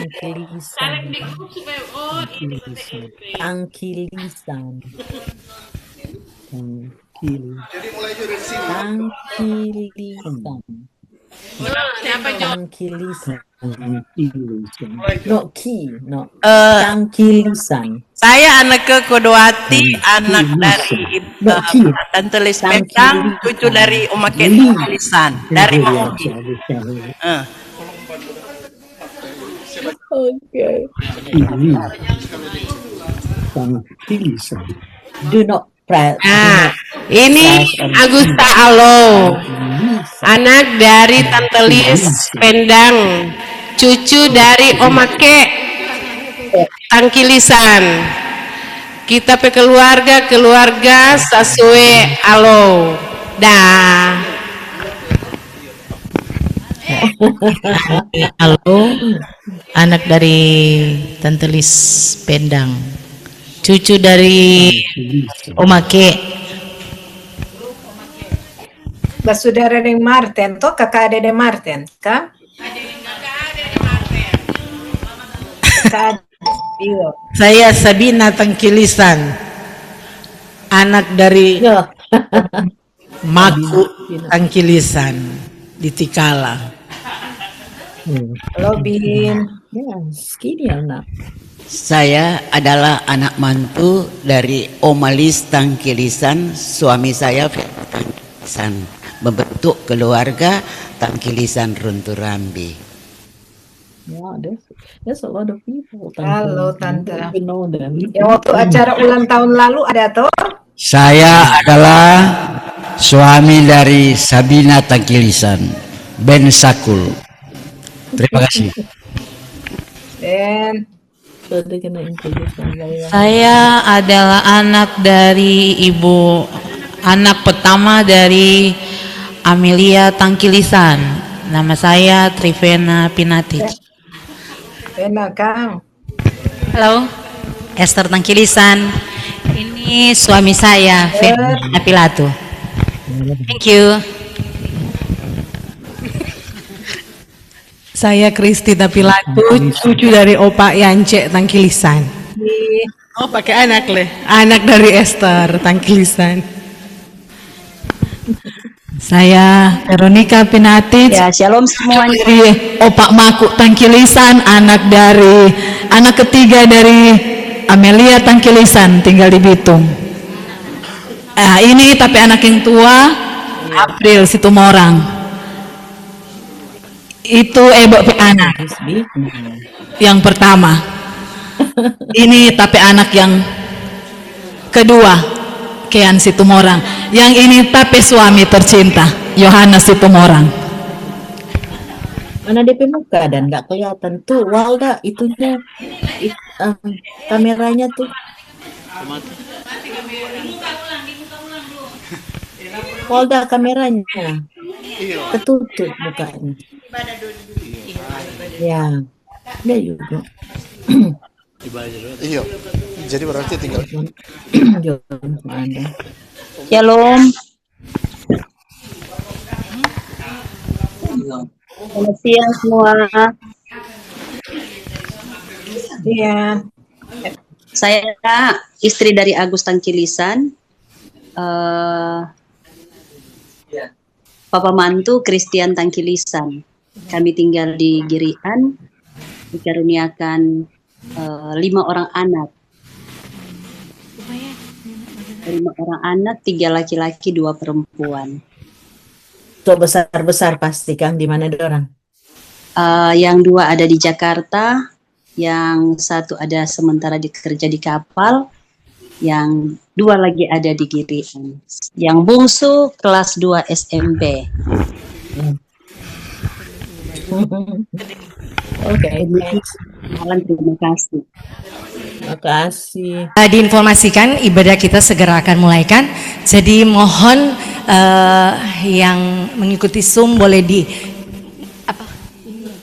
Tangkilisan. Tangkilisan. Jadi mulai dari sini. Tangkilisan. Siapa jawab? Tangkilisan. No ki, no. Tangkilisan. Saya anak ke Kodowati, anak dari Tante Lis Petang, cucu dari Omake Lisan, dari Mamuki. Oke. Do not press. Nah, ini Agusta Alo, anak dari Tante Lis Pendang, cucu dari Omake Tangkilisan. Kita pe keluarga Sasue Alo. Dah. Halo, anak dari Tante Lis Pendang, cucu dari Omake. Basudara ng Martin, to kakak Dede Martin, ka? Saya Sabina Tangkilisan, anak dari Maku Tangkilisan di Tikala. Halo Bin. Skinny anak. Saya adalah anak mantu dari Omalis Tangkilisan, suami saya Tangkilisan, membentuk keluarga Tangkilisan Runturambi. Yeah, there's a lot of people. Halo Tante. You know them. Ya waktu acara ulang tahun lalu ada toh? Saya adalah suami dari Sabina Tangkilisan, Ben Sakul. Terima kasih. Ben. Saya adalah anak dari ibu, anak pertama dari Amelia Tangkilisan. Nama saya Trivena Pinatic. Enak Kang. Halo, Esther Tangkilisan. Ini suami saya, Ferdinand Pilato. Thank you. Saya Kristi Pilato, cucu dari Opa Yance Tangkilisan. Oh, pakai anak leh. Anak dari Esther Tangkilisan. Saya Veronica Pinatic. Ya, shalom semuanya. Dari Opa Maku Tangkilisan, anak ketiga dari Amelia Tangkilisan, tinggal di Bitung. Ini tapi anak yang tua, April Situmorang. Itu anak yang pertama. Ini tapi anak yang kedua, Kean Situmorang. Yang ini tapi suami tercinta, Yohanes Situmorang. Mana DP muka dan nggak kelihatan tuh, Walda itunya, kameranya tuh. Walda kameranya ketutup mukanya. Ya, dia juga. Iya, jadi berarti tinggal. Shalom. Selamat siang semua. Iya. Saya istri dari Agus Tangkilisan. Papa mantu Christian Tangkilisan. Kami tinggal di Girian, dikaruniakan 5 orang anak. 5 orang anak, 3 laki-laki, 2 perempuan. So besar-besar pasti Kang, di mana orang? Yang 2 ada di Jakarta, yang 1 ada sementara kerja di kapal, yang 2 lagi ada di Girian. Yang bungsu kelas 2 SMP. Oke, terima kasih. Terima kasih. Diinformasikan ibadah kita segera akan mulaikan. Jadi mohon yang mengikuti Zoom boleh di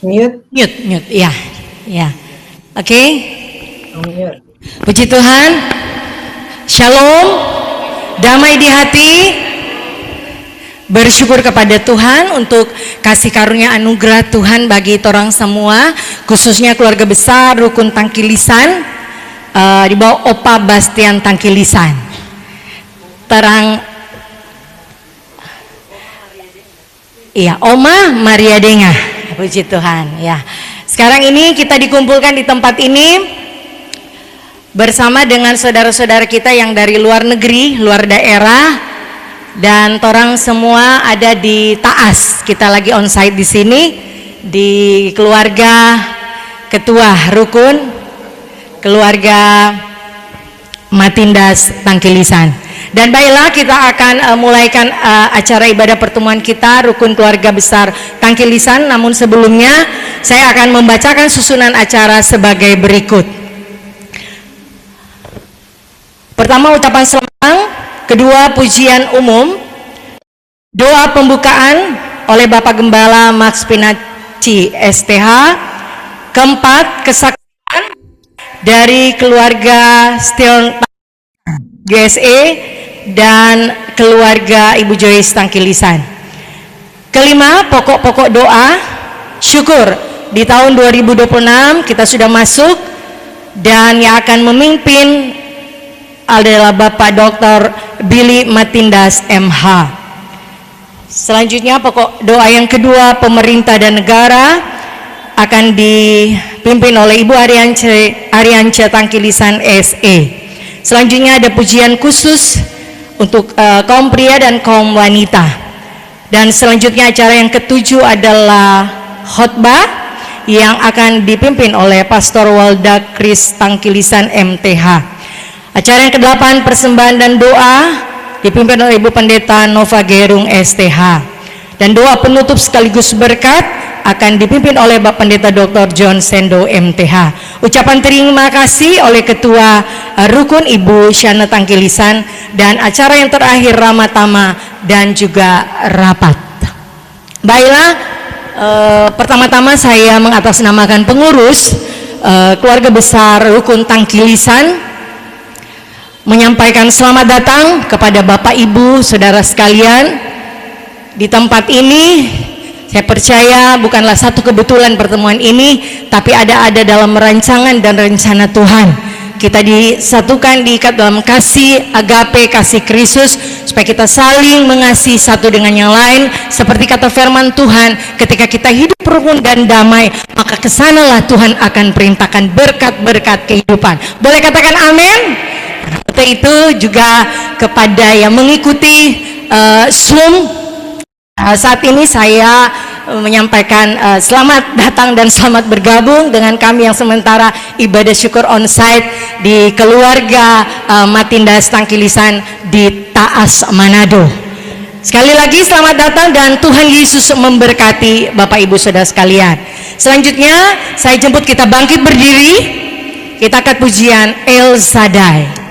mute. Ya, ya. Oke. Puji Tuhan. Shalom. Damai di hati. bersyukur kepada Tuhan untuk kasih karunia anugerah Tuhan bagi torang semua, khususnya keluarga besar Rukun Tangkilisan di bawah Opa Bastian Tangkilisan. Terang, iya, Oma Maria Denga, puji Tuhan ya. Sekarang ini kita dikumpulkan di tempat ini bersama dengan saudara-saudara kita yang dari luar negeri, luar daerah. Dan torang semua ada di Taas. Kita lagi onsite di sini di keluarga ketua rukun keluarga Matindas Tangkilisan. Dan baiklah, kita akan mulaikan acara ibadah pertemuan kita rukun keluarga besar Tangkilisan. Namun sebelumnya saya akan membacakan susunan acara sebagai berikut. Pertama, ucapan selamat. Kedua, pujian umum. Doa pembukaan oleh Bapak Gembala Max Pinaci STH. Keempat, kesaksian dari keluarga Stion GSE dan keluarga Ibu Joyce Tangkilisan. Kelima, pokok-pokok doa syukur. Di tahun 2026 kita sudah masuk, dan yang akan memimpin adalah Bapak Dr. Billy Matindas MH. Selanjutnya pokok doa yang kedua, pemerintah dan negara akan dipimpin oleh Ibu Ariance Tangkilisan SE. Selanjutnya ada pujian khusus untuk kaum pria dan kaum wanita. Dan selanjutnya acara yang ketujuh adalah khotbah yang akan dipimpin oleh Pastor Walda Kris Tangkilisan MTH. Acara yang ke-8, persembahan dan doa dipimpin oleh Ibu Pendeta Nova Gerung STH. Dan doa penutup sekaligus berkat akan dipimpin oleh Bapak Pendeta Dr. John Sendo MTH. Ucapan terima kasih oleh Ketua Rukun Ibu Shana Tangkilisan, dan acara yang terakhir Ramatama dan juga rapat. Baiklah, pertama-tama saya mengatasnamakan pengurus keluarga besar Rukun Tangkilisan menyampaikan selamat datang kepada Bapak Ibu Saudara sekalian di tempat ini. Saya percaya bukanlah satu kebetulan pertemuan ini, tapi ada dalam rancangan dan rencana Tuhan. Kita disatukan, diikat dalam kasih agape, kasih Kristus, supaya kita saling mengasihi satu dengan yang lain. Seperti kata firman Tuhan, ketika kita hidup rukun dan damai, maka kesanalah Tuhan akan perintahkan berkat-berkat kehidupan. Boleh katakan amin? Untuk itu juga kepada yang mengikuti Zoom saat ini, saya menyampaikan selamat datang dan selamat bergabung dengan kami yang sementara ibadah syukur onsite di keluarga Matindas Tangkilisan di Taas, Manado. Sekali lagi selamat datang dan Tuhan Yesus memberkati Bapak Ibu Saudara sekalian. Selanjutnya saya jemput kita bangkit berdiri, kita angkat pujian El Shaddai.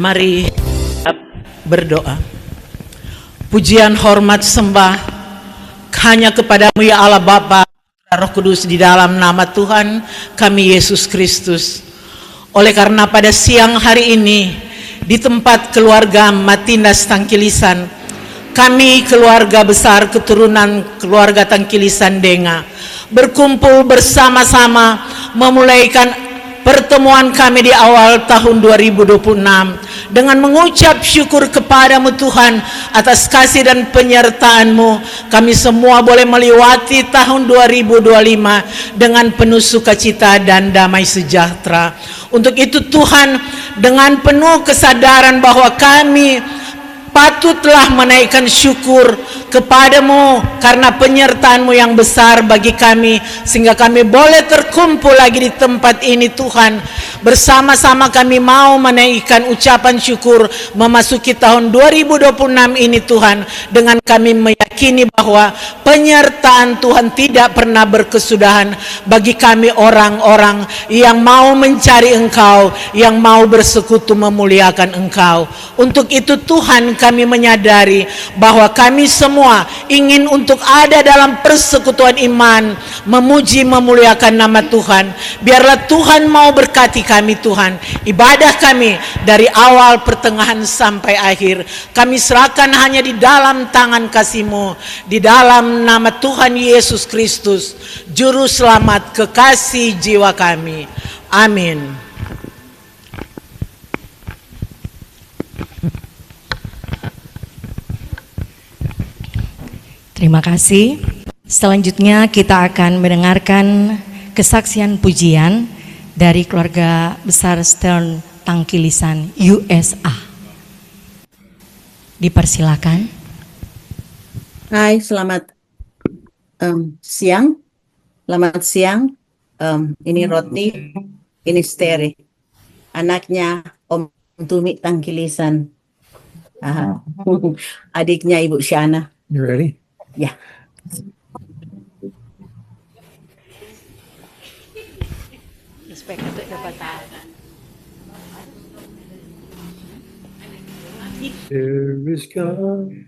Mari berdoa. Pujian, hormat, sembah hanya kepadamu ya Allah Bapa, Roh Kudus, di dalam nama Tuhan kami Yesus Kristus. Oleh karena pada siang hari ini di tempat keluarga Matindas Tangkilisan, kami keluarga besar keturunan keluarga Tangkilisan Denga berkumpul bersama-sama memulaikan pertemuan kami di awal tahun 2026 dengan mengucap syukur kepadamu Tuhan atas kasih dan penyertaan-Mu. Kami semua boleh melewati tahun 2025 dengan penuh sukacita dan damai sejahtera. Untuk itu Tuhan, dengan penuh kesadaran bahwa kami patutlah menaikkan syukur kepadamu karena penyertaan-Mu yang besar bagi kami, sehingga kami boleh terkumpul lagi di tempat ini Tuhan. Bersama-sama kami mau menaikkan ucapan syukur memasuki tahun 2026 ini Tuhan, dengan kami meyakini bahwa penyertaan Tuhan tidak pernah berkesudahan bagi kami orang-orang yang mau mencari Engkau, yang mau bersekutu memuliakan Engkau. Untuk itu Tuhan, kami menyadari bahwa kami semua ingin untuk ada dalam persekutuan iman, memuji memuliakan nama Tuhan. Biarlah Tuhan mau berkati kami Tuhan. Ibadah kami dari awal pertengahan sampai akhir kami serahkan hanya di dalam tangan kasih-Mu, di dalam nama Tuhan Yesus Kristus, Juru Selamat kekasih jiwa kami. Amin. Terima kasih. Selanjutnya kita akan mendengarkan kesaksian pujian dari keluarga besar Stern Tangkilisan USA. Dipersilakan. Hai, selamat siang. Selamat siang. Ini Roti, ini Steri. Anaknya Om Tumi Tangkilisan. Adiknya Ibu Shana. You ready? Ya. There is come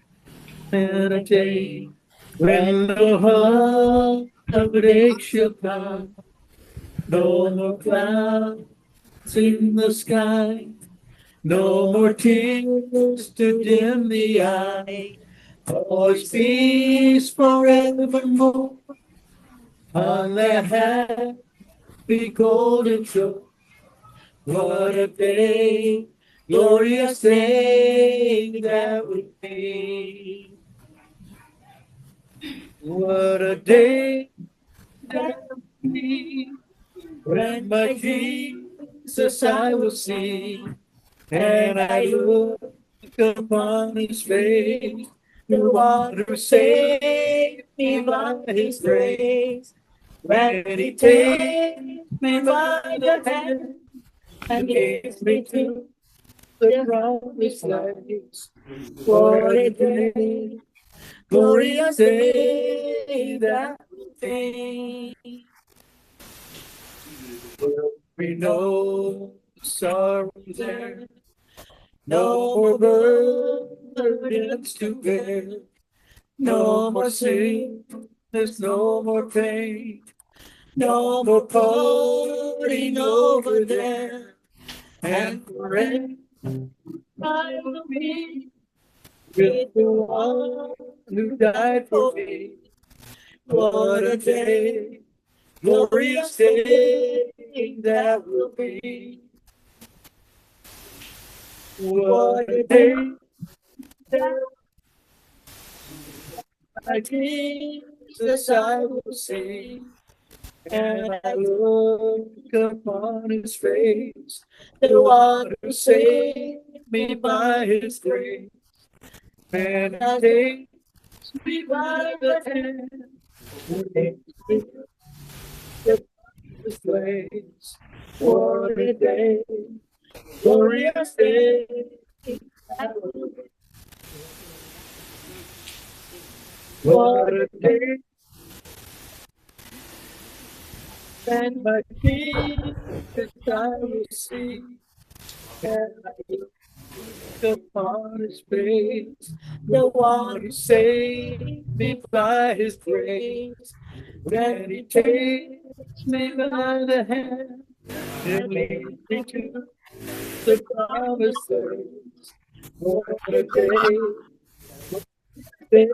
and a day when the heart of it shall come. No more clouds in the sky, no more tears to dim the eye. Always peace forevermore on that happy golden shore. What a day, glorious day that would be. What a day that would be when my Jesus I will see, and I look upon His face. The one who saved me by His grace, when He takes me by the hand and leads me to the promised land. What a day, glorious day that will be. We know sorrows there, no more burdens to bear, no more sin, there's no more pain, no more parting over there, and forever I will be with the one who died for me. What a day, glorious day that will be. What a day that my Jesus I will sing, and I look upon His face, the one who saved me by His grace, and I takes me by the hand, and takes me to His place. What a day, glorious day that will be. What a day, and my Jesus I will see, and I look upon His face, the one who saved me by His grace, when He takes me by the hand and leads me to the promised land. What a day, what a day.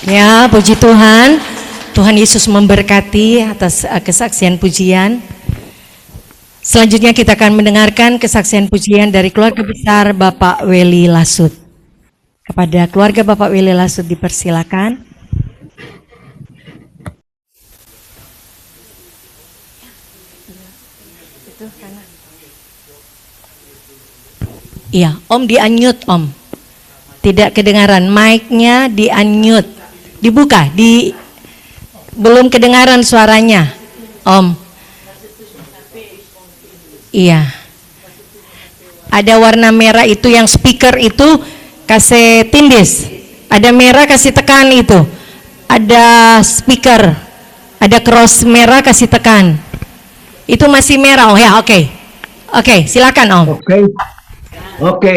Ya, puji Tuhan. Tuhan Yesus memberkati atas kesaksian pujian. Selanjutnya kita akan mendengarkan kesaksian pujian dari keluarga besar Bapak Weli Lasut. Kepada keluarga Bapak Weli Lasut dipersilakan. Iya, Om di-unmute Om. Tidak kedengaran, mic-nya di-unmute. Dibuka, belum kedengaran suaranya Om. Iya, Ada warna merah itu yang speaker itu kasih tindis. Ada merah kasih tekan itu. Ada speaker. Ada cross merah kasih tekan. Itu masih merah. Oh ya, oke. Oke, silakan Om. Oke,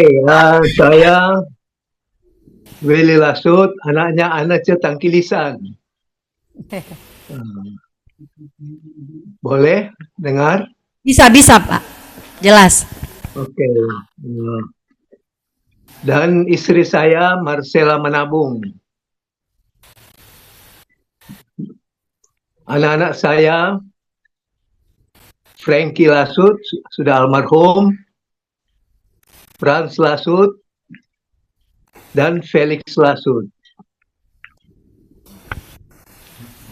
saya Willy Lasut, anaknya Anace Tangkilisan. Boleh dengar? Bisa Pak. Jelas. Oke. Dan istri saya Marcella Manabung. Anak-anak saya Frankie Lasut sudah almarhum, Franz Lasut, dan Felix Lasut.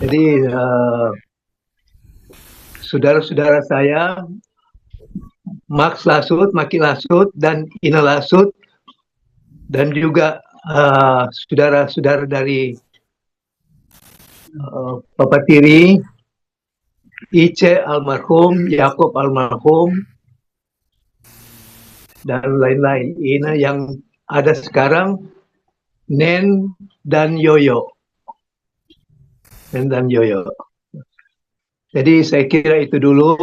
Jadi saudara-saudara saya Max Lasut, Maki Lasut, dan Ina Lasut, dan juga saudara-saudara dari Papa Tiri, Ice almarhum, Yakob almarhum, dan lain-lain. Ini yang ada sekarang, Nen dan Yoyo. Nen dan Yoyo. Jadi saya kira itu dulu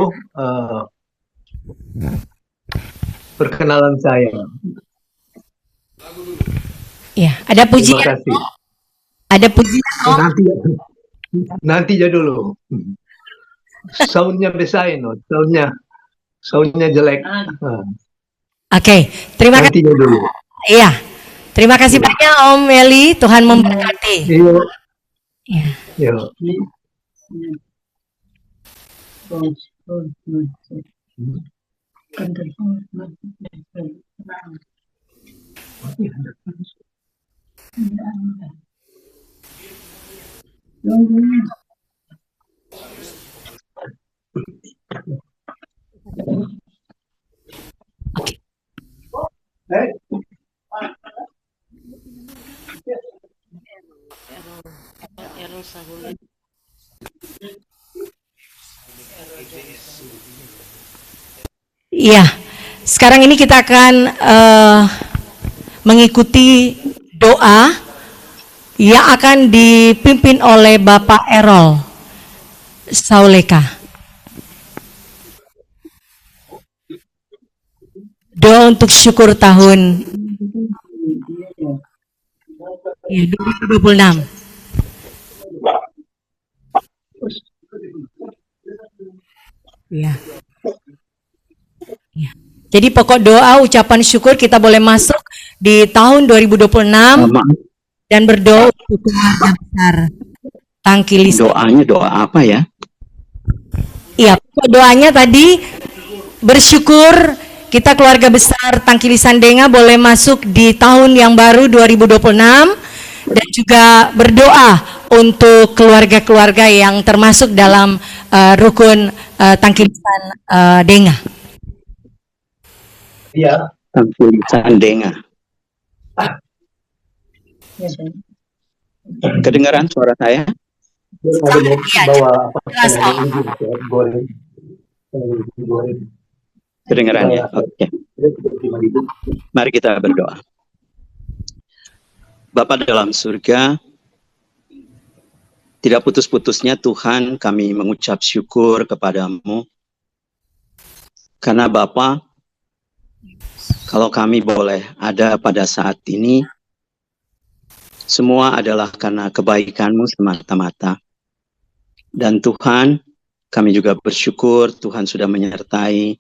perkenalan saya. Ya, ada pujian. Terima kasih. Ada pujian. Nanti aja dulu. Soundnya besain, soundnya jelek. Oke, terima kasih. Dulu. Iya, terima kasih banyak Om Meli. Tuhan memberkati. Iya. Iya, sekarang ini kita akan mengikuti doa yang akan dipimpin oleh Bapak Erol Sauleka. Doa untuk syukur tahun 2026. Ya. Ya. Jadi pokok doa ucapan syukur kita boleh masuk di tahun 2026 dan berdoa untuk keluarga besar Tangkilisan. Doanya doa apa ya? Iya, pokok doanya tadi bersyukur kita keluarga besar Tangkilisan Denga boleh masuk di tahun yang baru 2026 dan juga berdoa untuk keluarga-keluarga yang termasuk dalam rukun Tangkilisan Denga. Iya. Tangkilisan Denga. Kedengaran suara saya? Kedengaran ya? Oke. Mari kita berdoa. Bapa dalam surga, tidak putus-putusnya Tuhan kami mengucap syukur kepadamu. Karena Bapa, kalau kami boleh ada pada saat ini, semua adalah karena kebaikan-Mu semata-mata. Dan Tuhan, kami juga bersyukur Tuhan sudah menyertai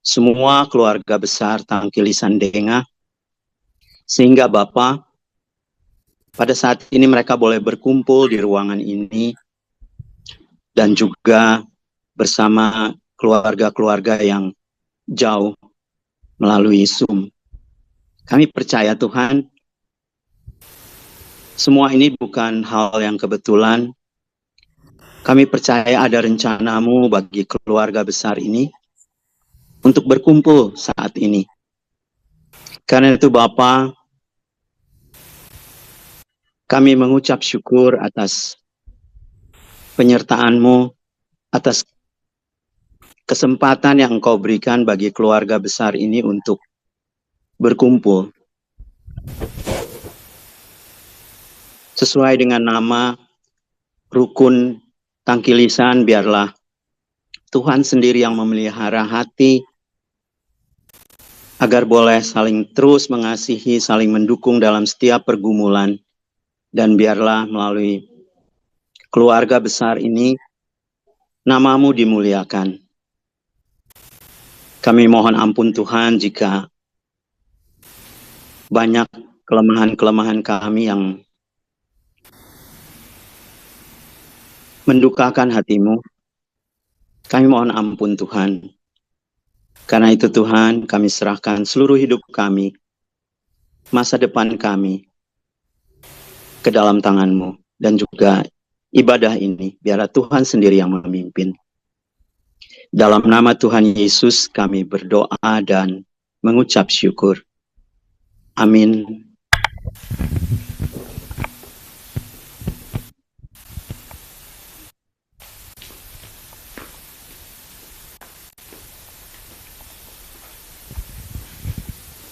semua keluarga besar Tangkilisan Denga, sehingga Bapa, pada saat ini mereka boleh berkumpul di ruangan ini, dan juga bersama keluarga-keluarga yang jauh melalui Zoom. Kami percaya Tuhan, semua ini bukan hal yang kebetulan. Kami percaya ada rencana-Mu bagi keluarga besar ini untuk berkumpul saat ini. Karena itu Bapa, kami mengucap syukur atas penyertaan-Mu, atas kesempatan yang Engkau berikan bagi keluarga besar ini untuk berkumpul sesuai dengan nama rukun Tangkilisan. Biarlah Tuhan sendiri yang memelihara hati agar boleh saling terus mengasihi, saling mendukung dalam setiap pergumulan. Dan biarlah melalui keluarga besar ini, nama-Mu dimuliakan. Kami mohon ampun Tuhan jika banyak kelemahan-kelemahan kami yang mendukakan hati-Mu. Kami mohon ampun Tuhan. Karena itu Tuhan, kami serahkan seluruh hidup kami, masa depan kami, ke dalam tangan-Mu. Dan juga ibadah ini, biarlah Tuhan sendiri yang memimpin. Dalam nama Tuhan Yesus kami berdoa dan mengucap syukur. Amin.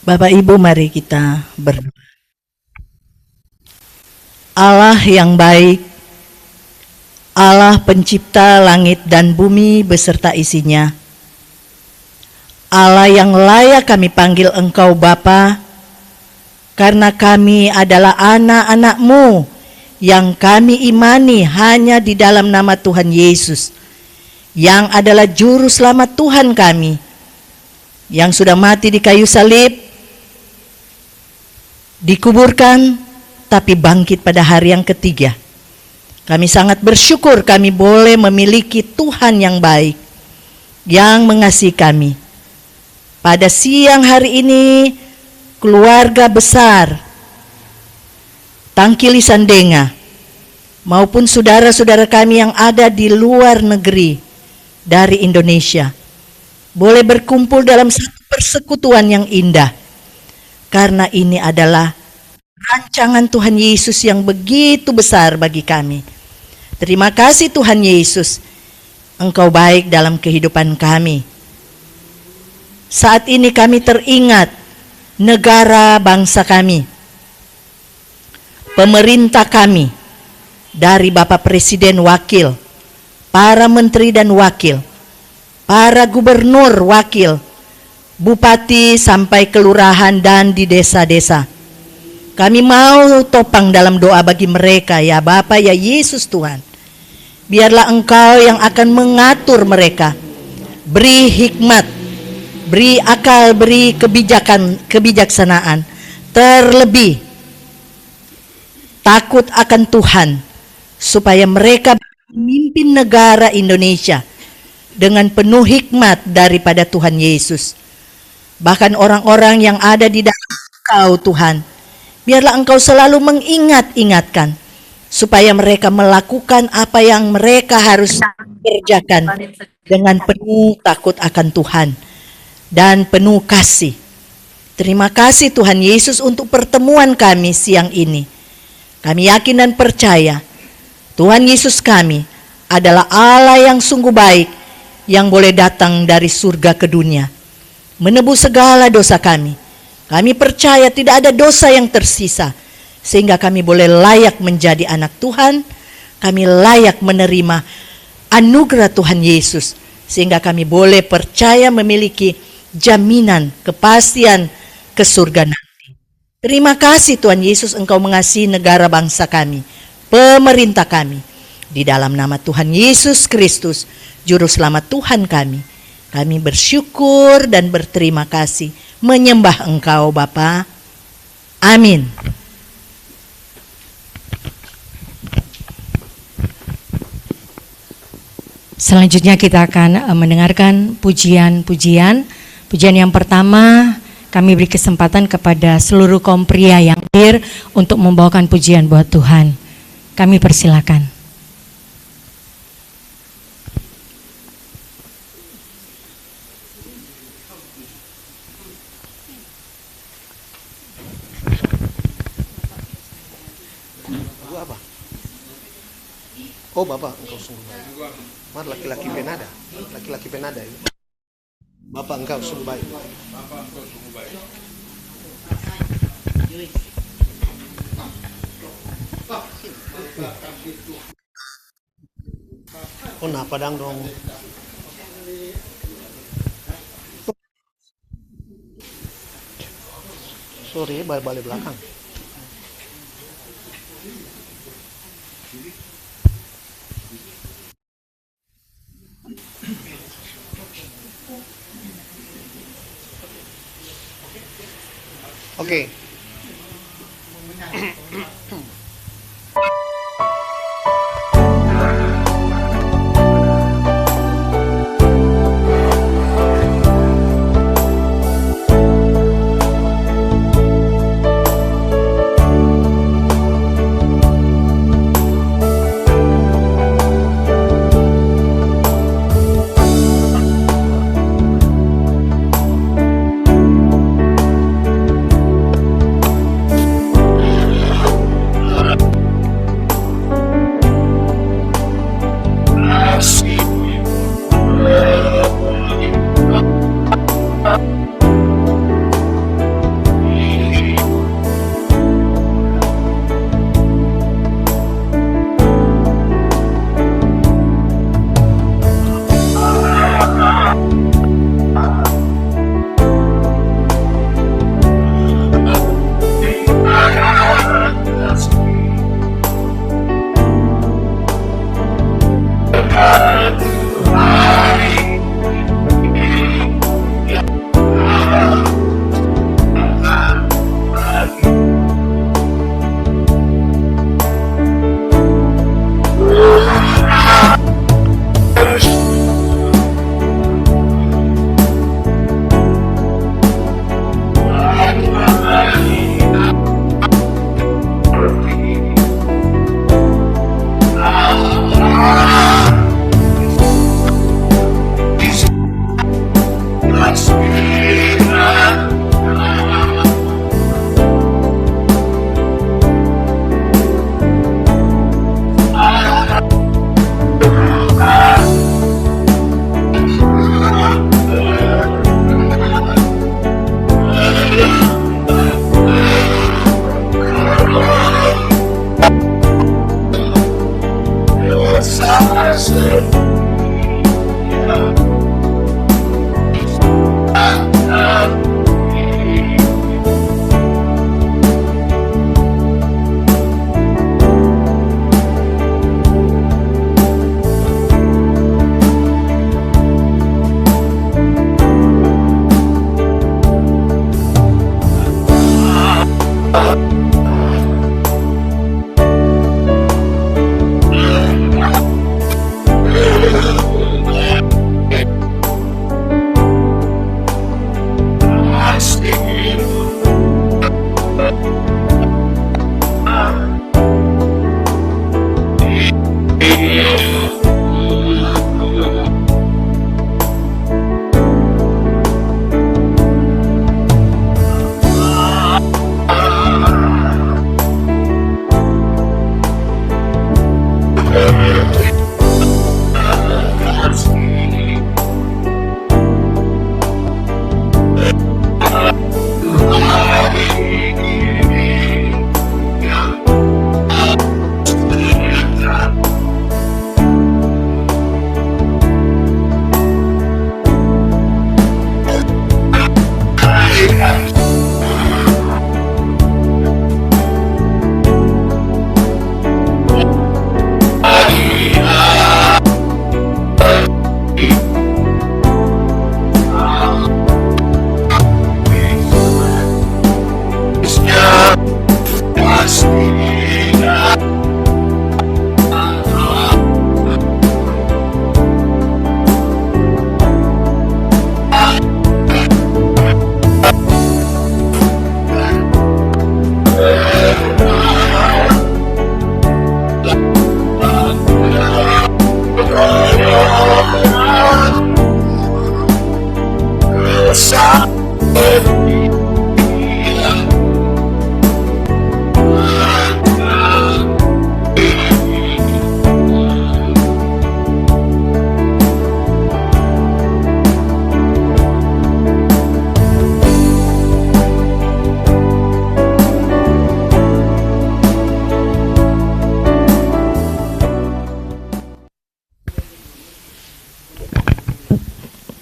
Bapak Ibu, mari kita berdoa. Allah yang baik, Allah pencipta langit dan bumi beserta isinya, Allah yang layak kami panggil Engkau Bapa, karena kami adalah anak-anak-Mu yang kami imani hanya di dalam nama Tuhan Yesus, yang adalah juru selamat Tuhan kami, yang sudah mati di kayu salib, dikuburkan, tapi bangkit pada hari yang ketiga. Kami sangat bersyukur kami boleh memiliki Tuhan yang baik, yang mengasihi kami. Pada siang hari ini, keluarga besar Tangkilisan Denga, maupun saudara-saudara kami yang ada di luar negeri dari Indonesia, boleh berkumpul dalam satu persekutuan yang indah. Karena ini adalah rancangan Tuhan Yesus yang begitu besar bagi kami. Terima kasih Tuhan Yesus, Engkau baik dalam kehidupan kami. Saat ini kami teringat negara bangsa kami, pemerintah kami, dari Bapak Presiden Wakil, para menteri dan wakil, para gubernur wakil, bupati sampai kelurahan dan di desa-desa. Kami mau topang dalam doa bagi mereka, ya Bapa, ya Yesus Tuhan. Biarlah Engkau yang akan mengatur mereka. Beri hikmat, beri akal, beri kebijaksanaan. Terlebih takut akan Tuhan, supaya mereka memimpin negara Indonesia dengan penuh hikmat daripada Tuhan Yesus. Bahkan orang-orang yang ada di dalam Engkau Tuhan, biarlah Engkau selalu mengingat-ingatkan, supaya mereka melakukan apa yang mereka harus kerjakan dengan penuh takut akan Tuhan dan penuh kasih. Terima kasih Tuhan Yesus untuk pertemuan kami siang ini. Kami yakin dan percaya Tuhan Yesus kami adalah Allah yang sungguh baik, yang boleh datang dari surga ke dunia, menebus segala dosa kami. Kami percaya tidak ada dosa yang tersisa, sehingga kami boleh layak menjadi anak Tuhan. Kami layak menerima anugerah Tuhan Yesus, sehingga kami boleh percaya memiliki jaminan kepastian ke surga nanti. Terima kasih Tuhan Yesus, Engkau mengasihi negara bangsa kami, pemerintah kami. Di dalam nama Tuhan Yesus Kristus, Juru Selamat Tuhan kami bersyukur dan berterima kasih, menyembah Engkau Bapa. Amin. Selanjutnya kita akan mendengarkan pujian-pujian. Pujian yang pertama, kami beri kesempatan kepada seluruh kaum pria yang hadir untuk membawakan pujian buat Tuhan. Kami persilakan. Oh Bapak, engkau sungguh baik. Mar laki-laki penada, laki-laki penada. Bapak engkau sungguh baik. Oh, nah padang dong. Sorry, balik belakang. Oke.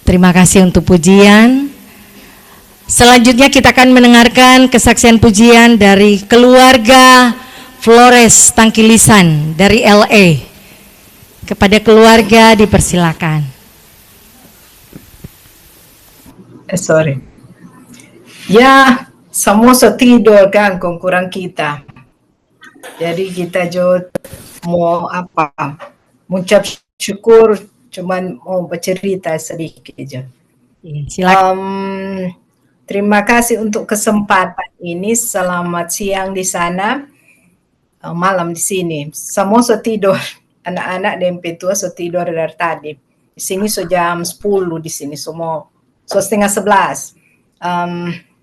Terima kasih untuk pujian. Selanjutnya kita akan mendengarkan kesaksian pujian dari keluarga Flores Tangkilisan dari LA. Kepada keluarga dipersilakan. Sorry. Ya, semua tidur kan kurang kita. Jadi kita juga mau mengucap syukur, cuman mau bercerita sedikit aja. Silakan. Terima kasih untuk kesempatan ini. Selamat siang di sana, malam di sini. Semua tidur, anak-anak dan petua tidur dari tadi. Di sini jam 10 di sini semua, 10:30.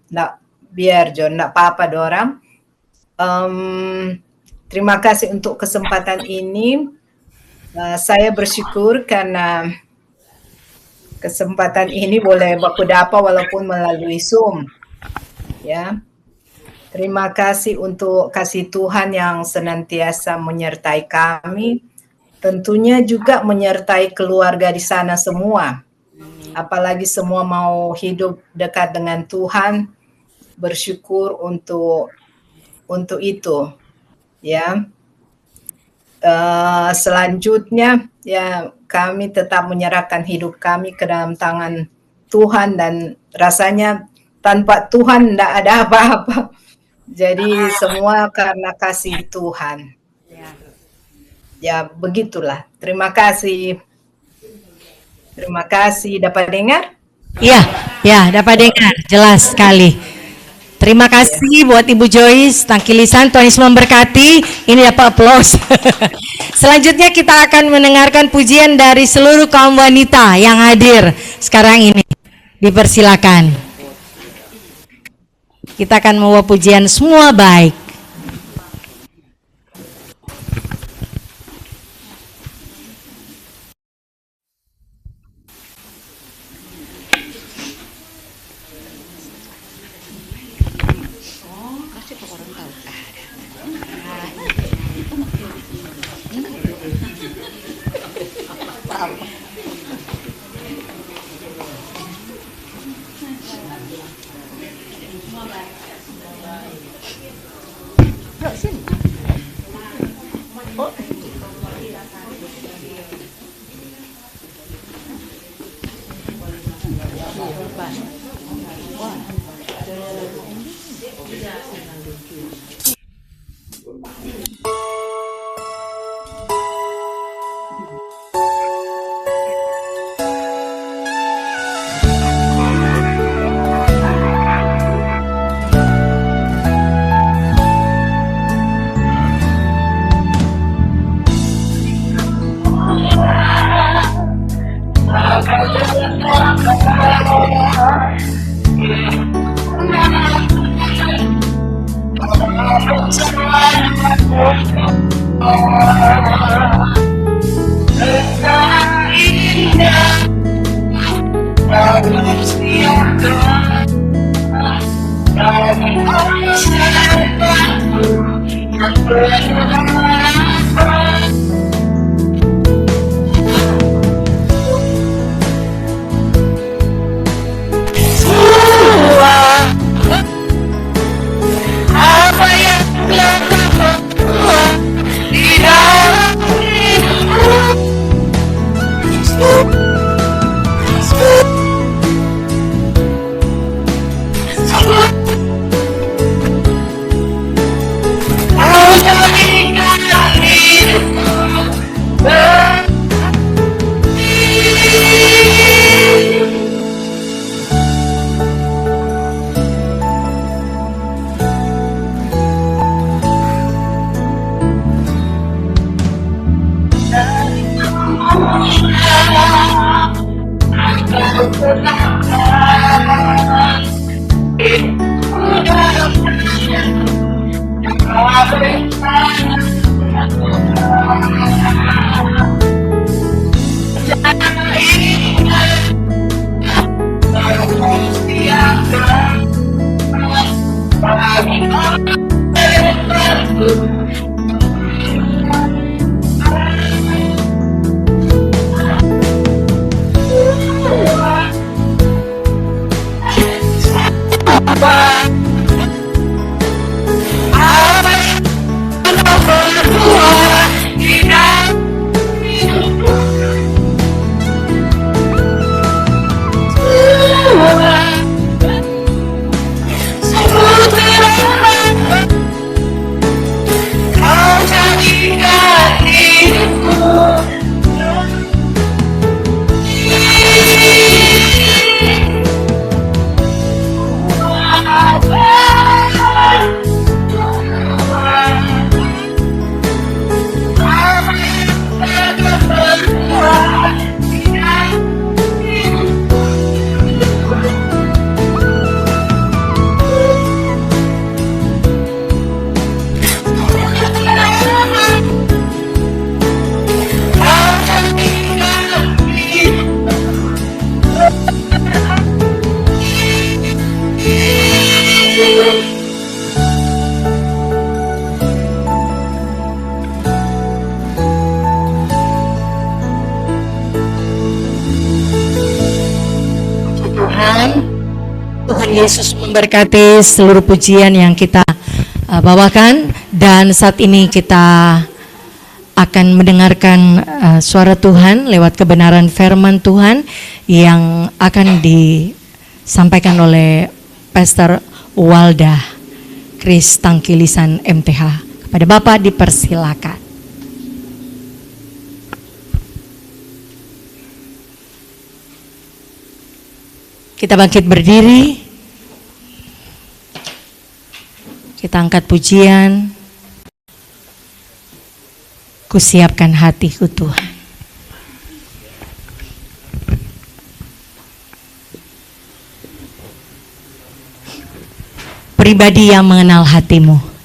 Nggak, biar Jo, nggak apa-apa dorang. Terima kasih untuk kesempatan ini. Saya bersyukur karena kesempatan ini boleh baku dapat walaupun melalui Zoom. Ya. Terima kasih untuk kasih Tuhan yang senantiasa menyertai kami. Tentunya juga menyertai keluarga di sana semua. Apalagi semua mau hidup dekat dengan Tuhan, bersyukur untuk itu. Ya. Selanjutnya ya kami tetap menyerahkan hidup kami ke dalam tangan Tuhan dan rasanya tanpa Tuhan tidak ada apa-apa. Jadi semua karena kasih Tuhan. Ya begitulah. Terima kasih. Terima kasih. Dapat dengar? Iya, ya dapat dengar. Jelas sekali. Terima kasih buat Ibu Joyce Tangkilisan, Tuhan Yesus memberkati. Ini dapat aplaus. Selanjutnya kita akan mendengarkan pujian dari seluruh kaum wanita yang hadir sekarang ini. Dipersilakan. Kita akan membawa pujian semua baik. Tuhan Yesus memberkati seluruh pujian yang kita bawakan, dan saat ini kita akan mendengarkan suara Tuhan lewat kebenaran firman Tuhan yang akan disampaikan oleh Pastor Walda Kris Tangkilisan MTH. Kepada Bapak dipersilakan. Kita bangkit berdiri, kita angkat pujian, kusiapkan hatiku Tuhan. Pribadi yang mengenal hatimu.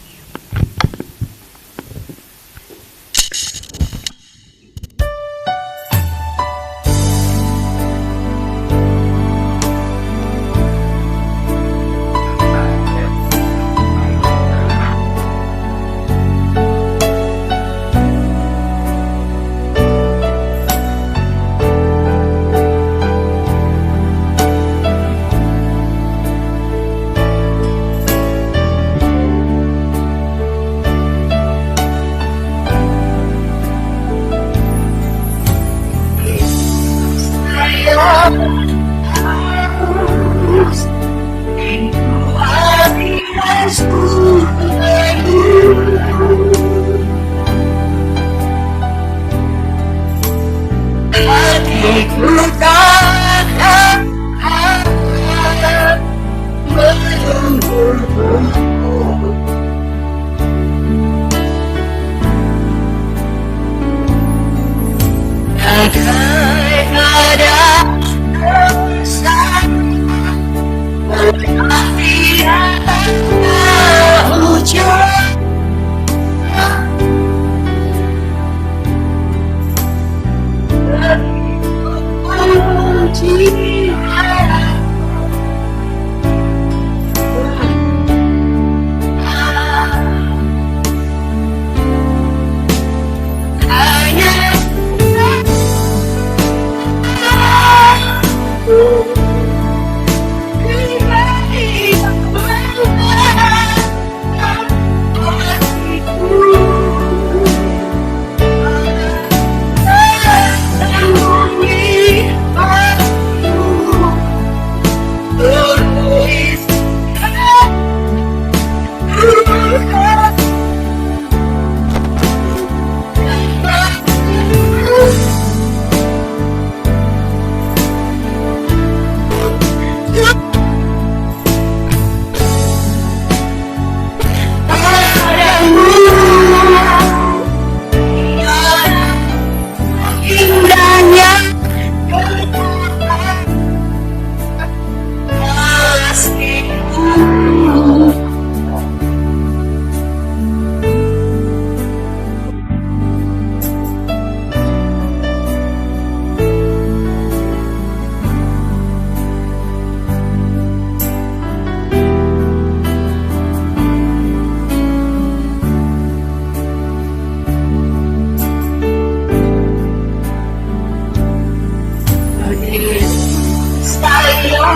Saya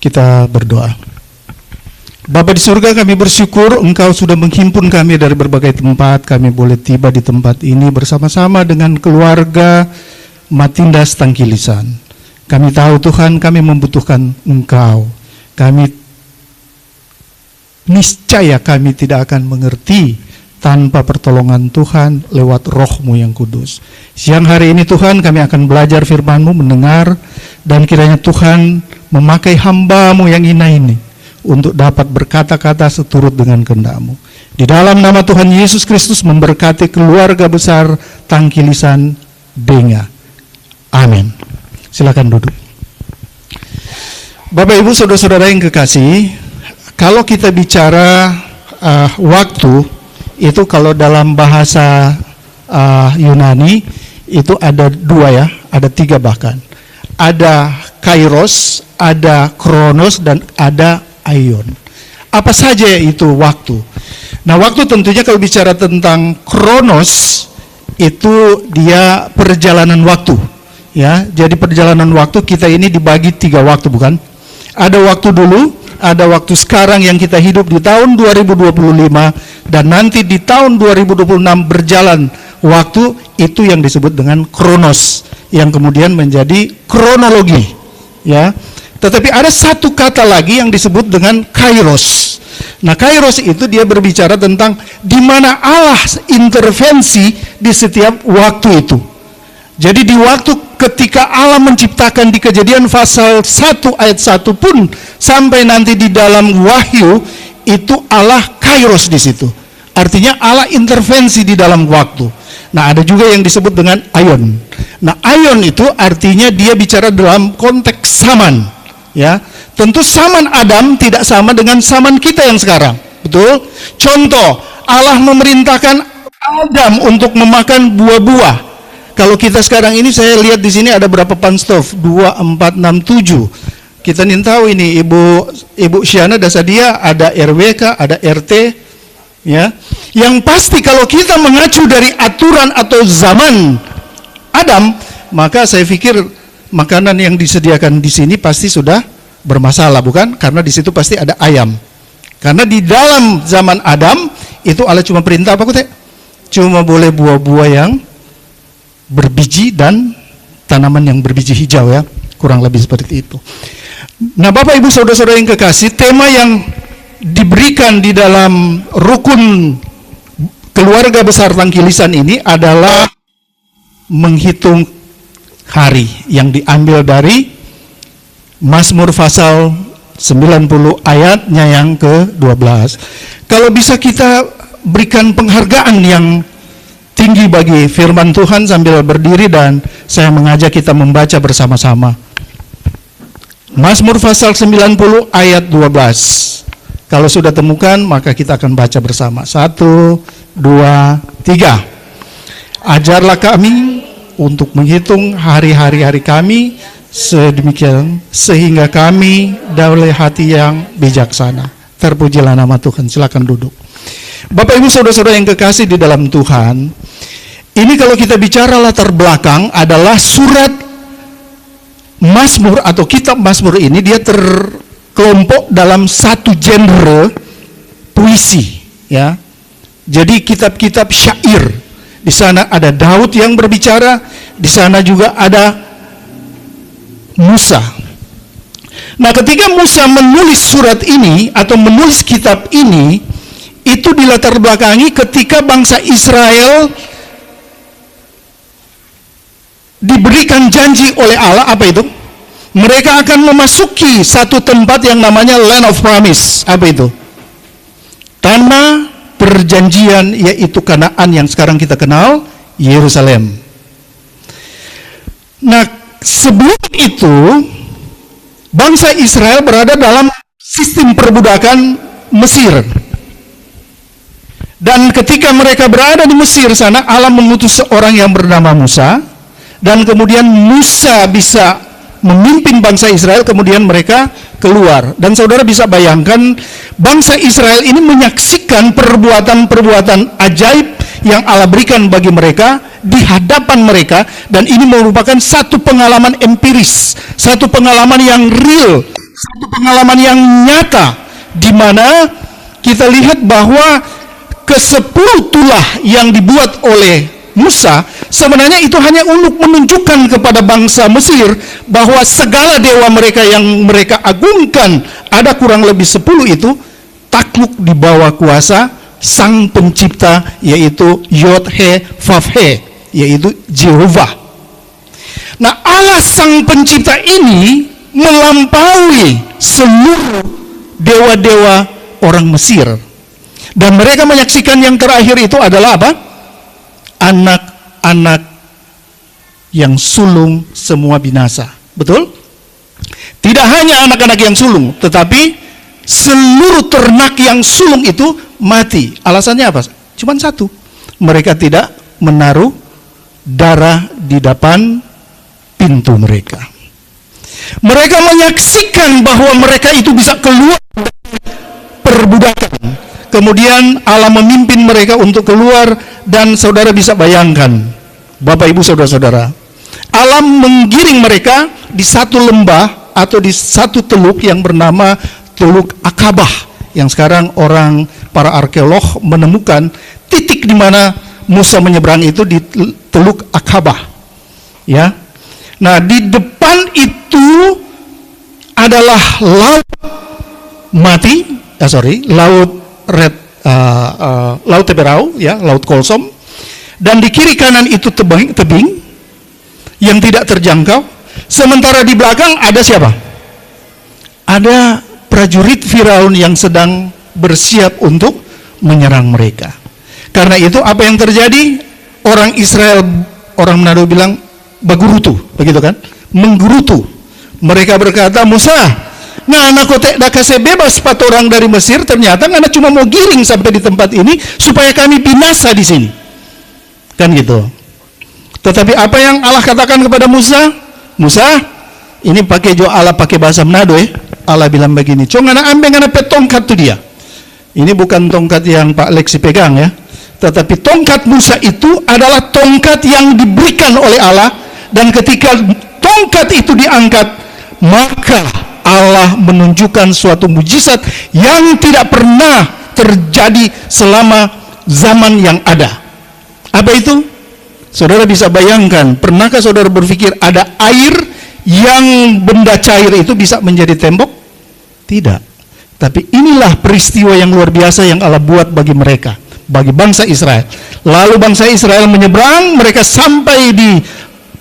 Kita berdoa. Bapa di surga, kami bersyukur Engkau sudah menghimpun kami dari berbagai tempat. Kami boleh tiba di tempat ini bersama-sama dengan keluarga Matindas Tangkilisan. Kami tahu Tuhan, kami membutuhkan Engkau. Kami niscaya kami tidak akan mengerti tanpa pertolongan Tuhan lewat Roh-Mu yang kudus. Siang hari ini Tuhan, kami akan belajar firman-Mu, mendengar, dan kiranya Tuhan memakai hamba-Mu yang hina ini untuk dapat berkata-kata seturut dengan kehendak-Mu. Di dalam nama Tuhan Yesus Kristus memberkati keluarga besar Tangkilisan Denga. Amin. Silakan duduk. Bapak Ibu saudara-saudara yang kekasih, kalau kita bicara waktu, itu kalau dalam bahasa Yunani itu ada dua ya, ada tiga bahkan. Ada kairos, ada kronos, dan ada aion. Apa saja itu waktu? Nah, waktu tentunya kalau bicara tentang kronos itu dia perjalanan waktu, ya. Jadi perjalanan waktu kita ini dibagi tiga waktu, bukan? Ada waktu dulu, ada waktu sekarang yang kita hidup di tahun 2025, dan nanti di tahun 2026 berjalan waktu, itu yang disebut dengan kronos, yang kemudian menjadi kronologi, ya. Tetapi ada satu kata lagi yang disebut dengan kairos. Nah, kairos itu dia berbicara tentang di mana Allah intervensi di setiap waktu itu. Jadi di waktu ketika Allah menciptakan di Kejadian pasal 1 ayat 1 pun sampai nanti di dalam Wahyu, itu Allah kairos di situ. Artinya Allah intervensi di dalam waktu. Nah, ada juga yang disebut dengan aion. Nah, aion itu artinya dia bicara dalam konteks zaman. Ya, tentu zaman Adam tidak sama dengan zaman kita yang sekarang, betul? Contoh, Allah memerintahkan Adam untuk memakan buah-buah. Kalau kita sekarang ini, saya lihat di sini ada berapa panstof? 2, 4, 6, 7. Kita ingin tahu ini Ibu Syana Dasadia, ada RWK, ada RT, ya. Yang pasti kalau kita mengacu dari aturan atau zaman Adam, maka saya pikir makanan yang disediakan di sini pasti sudah bermasalah, bukan? Karena di situ pasti ada ayam. Karena di dalam zaman Adam itu Allah cuma perintah apa kok? Cuma boleh buah-buah yang berbiji dan tanaman yang berbiji hijau, ya. Kurang lebih seperti itu. Nah, Bapak Ibu saudara-saudara yang kekasih, tema yang diberikan di dalam rukun keluarga besar Tangkilisan ini adalah menghitung hari, yang diambil dari Mazmur pasal 90 ayatnya yang ke-12. Kalau bisa kita berikan penghargaan yang tinggi bagi firman Tuhan sambil berdiri, dan saya mengajak kita membaca bersama-sama. Mazmur pasal 90 ayat 12. Kalau sudah temukan, maka kita akan baca bersama. 1, 2, 3. Ajarlah kami untuk menghitung hari-hari kami sedemikian sehingga kami oleh hati yang bijaksana. Terpujilah nama Tuhan. Silakan duduk. Bapak Ibu saudara-saudara yang kekasih di dalam Tuhan, ini kalau kita bicara latar belakang adalah surat Mazmur atau kitab Mazmur ini dia terkelompok dalam satu genre puisi, ya. Jadi kitab-kitab syair. Di sana ada Daud yang berbicara, di sana juga ada Musa. Nah, ketika Musa menulis surat ini atau menulis kitab ini, itu dilatar belakangi ketika bangsa Israel diberikan janji oleh Allah. Apa itu? Mereka akan memasuki satu tempat yang namanya Land of Promise. Apa itu? Tanah perjanjian, yaitu Kanaan yang sekarang kita kenal, Yerusalem. Nah, sebelum itu bangsa Israel berada dalam sistem perbudakan Mesir. Dan ketika mereka berada di Mesir sana, Allah mengutus seorang yang bernama Musa, dan kemudian Musa bisa memimpin bangsa Israel, kemudian mereka keluar. Dan saudara bisa bayangkan, bangsa Israel ini menyaksikan perbuatan-perbuatan ajaib yang Allah berikan bagi mereka di hadapan mereka, dan ini merupakan satu pengalaman empiris, satu pengalaman yang real, satu pengalaman yang nyata, di mana kita lihat bahwa ke-10 tulah yang dibuat oleh Musa sebenarnya itu hanya untuk menunjukkan kepada bangsa Mesir bahwa segala dewa mereka yang mereka agungkan, ada kurang lebih 10 itu takluk di bawah kuasa Sang Pencipta, yaitu Yod-He-Vav-He, yaitu Jehovah. Nah, Allah Sang Pencipta ini melampaui seluruh dewa-dewa orang Mesir. Dan mereka menyaksikan yang terakhir itu adalah apa? Anak-anak yang sulung semua binasa. Betul? Tidak hanya anak-anak yang sulung, tetapi seluruh ternak yang sulung itu mati. Alasannya apa? Cuma satu. Mereka tidak menaruh darah di depan pintu mereka. Mereka menyaksikan bahwa mereka itu bisa keluar dari perbudakan. Kemudian Allah memimpin mereka untuk keluar, dan saudara bisa bayangkan, Bapak Ibu saudara-saudara, Allah menggiring mereka di satu lembah atau di satu teluk yang bernama Teluk Akabah, yang sekarang para arkeolog menemukan titik di mana Musa menyeberang itu di Teluk Akabah, ya. Nah, di depan itu adalah laut mati, laut Teberau, ya, laut Kolsom, dan di kiri kanan itu tebing yang tidak terjangkau. Sementara di belakang ada siapa? Ada prajurit Firaun yang sedang bersiap untuk menyerang mereka. Karena itu apa yang terjadi? Orang Israel, orang Manado bilang bagurutu, begitu kan? Menggerutu. Mereka berkata, Musa, nah anak kotek dah kasih bebas 4 orang dari Mesir, ternyata anak cuma mau giring sampai di tempat ini supaya kami binasa di sini. Kan gitu. Tetapi apa yang Allah katakan kepada Musa? Musa, ini pakai Allah pakai bahasa Manado, Allah bilang begini, "Cong anak ambil anak tongkat tu dia." Ini bukan tongkat yang Pak Lexi pegang, ya. Tetapi tongkat Musa itu adalah tongkat yang diberikan oleh Allah, dan ketika tongkat itu diangkat, maka Allah menunjukkan suatu mujizat yang tidak pernah terjadi selama zaman yang ada. Apa itu? Saudara bisa bayangkan, pernahkah saudara berpikir ada air yang benda cair itu bisa menjadi tembok? Tidak. Tapi inilah peristiwa yang luar biasa yang Allah buat bagi mereka, bagi bangsa Israel. Lalu bangsa Israel menyeberang, mereka sampai di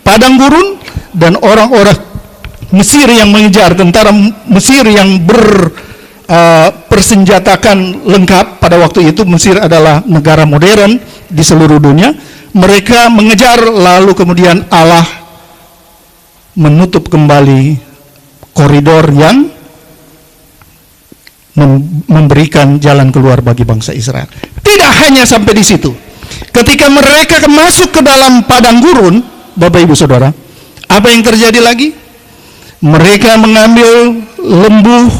padang gurun, dan orang-orang Mesir yang mengejar, tentara Mesir yang persenjatakan lengkap. Pada waktu itu Mesir adalah negara modern di seluruh dunia. Mereka mengejar, lalu kemudian Allah menutup kembali koridor yang memberikan jalan keluar bagi bangsa Israel. Tidak hanya sampai di situ. Ketika mereka masuk ke dalam padang gurun, Bapak Ibu Saudara, apa yang terjadi lagi? Mereka mengambil lembu,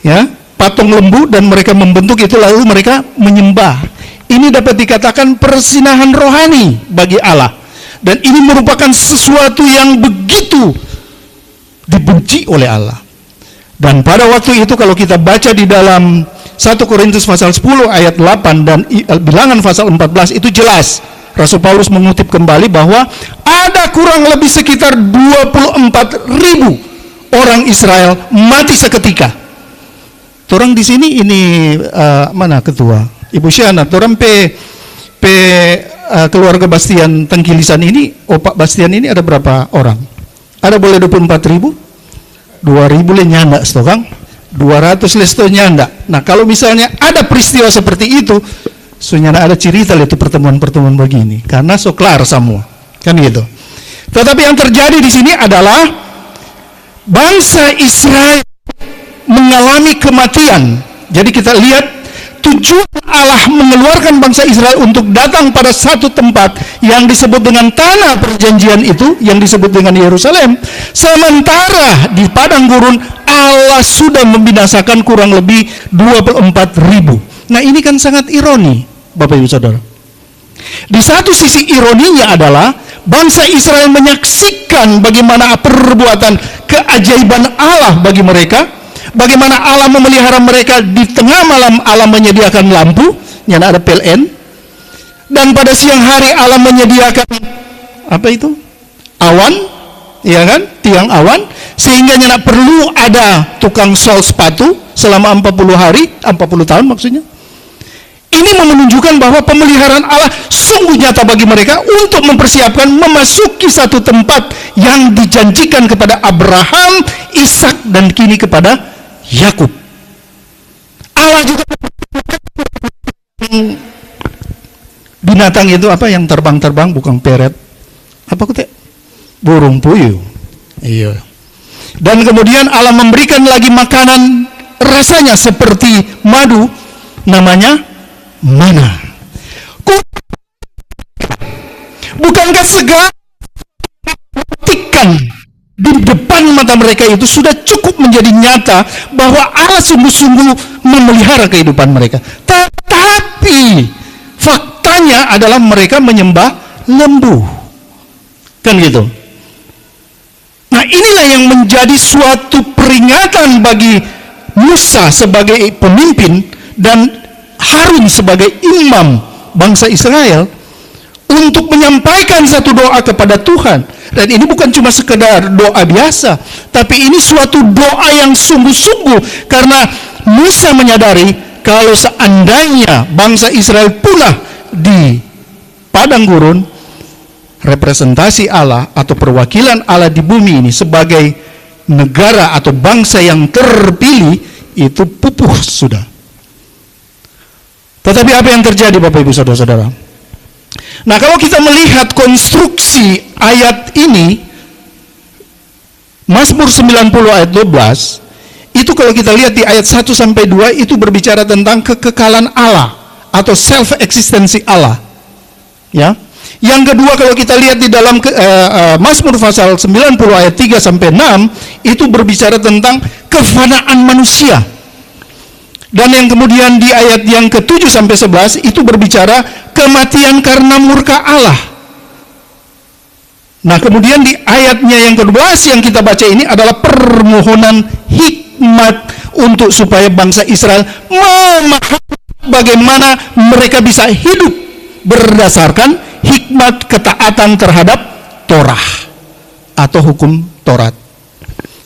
ya, patung lembu, dan mereka membentuk itu, lalu mereka menyembah. Ini dapat dikatakan persinahan rohani bagi Allah, dan ini merupakan sesuatu yang begitu dibenci oleh Allah. Dan pada waktu itu kalau kita baca di dalam 1 Korintus pasal 10 ayat 8 dan Bilangan pasal 14, itu jelas Rasul Paulus mengutip kembali bahwa ada kurang lebih sekitar 24.000 orang Israel mati seketika. Orang di sini ini mana ketua? Ibu Syana, orang keluarga Bastian Tangkilisan ini, Pak Bastian ini ada berapa orang? Ada boleh 24.000? 2.000 le nyanda stokang, 200 le sto nyanda. Nah, kalau misalnya ada peristiwa seperti itu, sebenarnya ada cerita itu pertemuan-pertemuan begini, karena so kelar semua, kan gitu. Tetapi yang terjadi di sini adalah bangsa Israel mengalami kematian. Jadi kita lihat tujuan Allah mengeluarkan bangsa Israel untuk datang pada satu tempat yang disebut dengan tanah perjanjian itu, yang disebut dengan Yerusalem. Sementara di padang gurun Allah sudah membinasakan kurang lebih 24.000. Nah, ini kan sangat ironi, Bapak Ibu Saudara. Di satu sisi ironinya adalah bangsa Israel menyaksikan bagaimana perbuatan keajaiban Allah bagi mereka. Bagaimana Allah memelihara mereka di tengah malam. Allah menyediakan lampu, yang ada PLN, dan pada siang hari Allah menyediakan apa itu? Awan, ya kan? Tiang awan, sehingga tidak perlu ada tukang sol sepatu selama 40 hari, 40 tahun maksudnya. Ini menunjukkan bahwa pemeliharaan Allah sungguh nyata bagi mereka untuk mempersiapkan memasuki satu tempat yang dijanjikan kepada Abraham, Ishak, dan kini kepada Yakub. Allah juga binatang itu apa yang terbang-terbang, bukan peret, apa kute? Burung puyuh. Iya. Dan kemudian Allah memberikan lagi makanan rasanya seperti madu, namanya mana. Bukankah segala ikan di depan mata mereka itu sudah cukup menjadi nyata bahwa Allah sungguh-sungguh memelihara kehidupan mereka. Tetapi faktanya adalah mereka menyembah lembu, kan gitu. Nah, inilah yang menjadi suatu peringatan bagi Musa sebagai pemimpin dan Harun sebagai imam bangsa Israel untuk menyampaikan satu doa kepada Tuhan. Dan ini bukan cuma sekedar doa biasa, tapi ini suatu doa yang sungguh-sungguh, karena Musa menyadari kalau seandainya bangsa Israel punah di padang gurun, representasi Allah atau perwakilan Allah di bumi ini sebagai negara atau bangsa yang terpilih itu pupuh sudah. Tetapi apa yang terjadi, Bapak Ibu Saudara-saudara? Nah, kalau kita melihat konstruksi ayat ini, Mazmur 90 ayat 12, itu kalau kita lihat di ayat 1 sampai 2 itu berbicara tentang kekekalan Allah atau self eksistensi Allah. Ya. Yang kedua, kalau kita lihat di dalam Mazmur pasal 90 ayat 3 sampai 6 itu berbicara tentang kefanaan manusia. Dan yang kemudian di ayat yang ke-7 sampai 11 itu berbicara kematian karena murka Allah. Nah, kemudian di ayatnya yang ke-12 yang kita baca ini adalah permohonan hikmat untuk supaya bangsa Israel memahami bagaimana mereka bisa hidup berdasarkan hikmat ketaatan terhadap Torah atau hukum Taurat.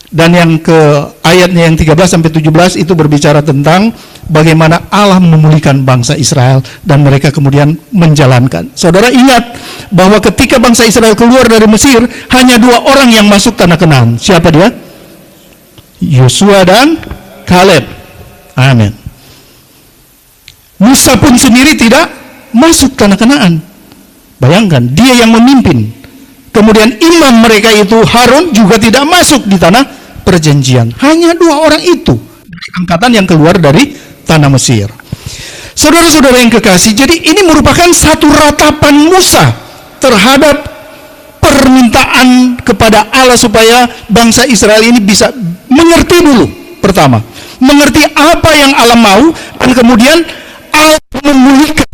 Dan yang ke ayatnya yang 13 sampai 17 itu berbicara tentang bagaimana Allah memulihkan bangsa Israel dan mereka kemudian menjalankan. Saudara ingat bahwa ketika bangsa Israel keluar dari Mesir, hanya 2 orang yang masuk tanah Kanaan. Siapa dia? Yosua dan Kaleb. Amin. Musa pun sendiri tidak masuk tanah Kanaan. Bayangkan, dia yang memimpin. Kemudian imam mereka itu Harun juga tidak masuk di tanah perjanjian. Hanya 2 orang itu dari angkatan yang keluar dari tanah Mesir. Saudara-saudara yang kekasih, jadi ini merupakan satu ratapan Musa terhadap permintaan kepada Allah supaya bangsa Israel ini bisa mengerti dulu. Pertama, mengerti apa yang Allah mau, dan kemudian Allah memulihkan.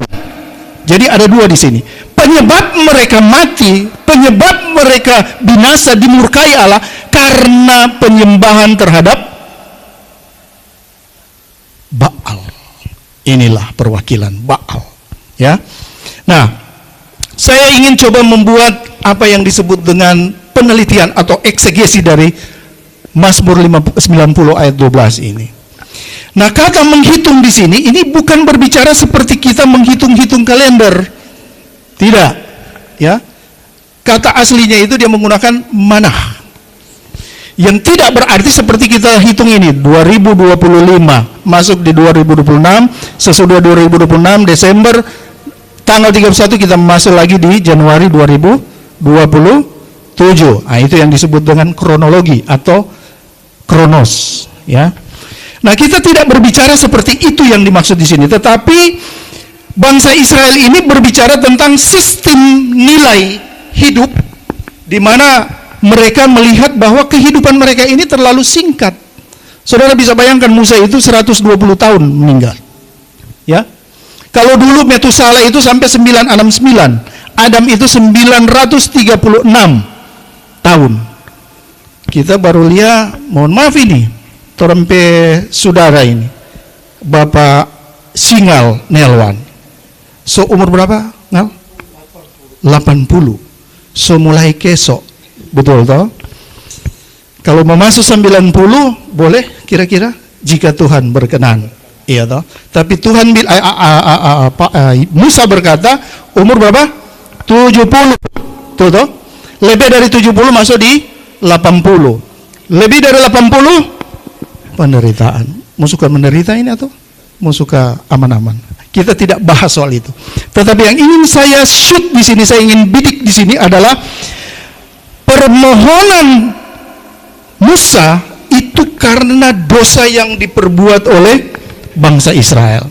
Jadi ada 2 di sini. Penyebab mereka mati, penyebab mereka binasa, dimurkai Allah karena penyembahan terhadap Baal. Inilah perwakilan Baal, ya. Nah, saya ingin coba membuat apa yang disebut dengan penelitian atau eksegesi dari Mazmur 90 ayat 12 ini. Nah, kata menghitung di sini ini bukan berbicara seperti kita menghitung-hitung kalender. Tidak, ya. Kata aslinya itu dia menggunakan manah. Yang tidak berarti seperti kita hitung ini 2025 masuk di 2026, sesudah 2026 Desember tanggal 31 kita masuk lagi di Januari 2027. Nah, itu yang disebut dengan kronologi atau kronos, ya. Nah, kita tidak berbicara seperti itu yang dimaksud di sini, tetapi bangsa Israel ini berbicara tentang sistem nilai hidup di mana mereka melihat bahwa kehidupan mereka ini terlalu singkat. Saudara bisa bayangkan Musa itu 120 tahun meninggal. Ya. Kalau dulu Metusala itu sampai 969, Adam itu 936 tahun. Kita baru lihat, mohon maaf ini, torempe saudara ini, Bapak Singal Nelwan. So umur berapa? Ngal? 80. So mulai kesok. Betul toh? Kalau mau masuk 90 boleh kira-kira jika Tuhan berkenan. Iya toh? Tapi Tuhan Musa berkata umur berapa? 70. Tuh toh? Lebih dari 70 masuk di 80. Lebih dari 80 penderitaan. Mau suka menderita ini atau mau suka aman-aman? Kita tidak bahas soal itu. Tetapi yang ingin saya shoot di sini, saya ingin bidik di sini adalah permohonan Musa itu karena dosa yang diperbuat oleh bangsa Israel.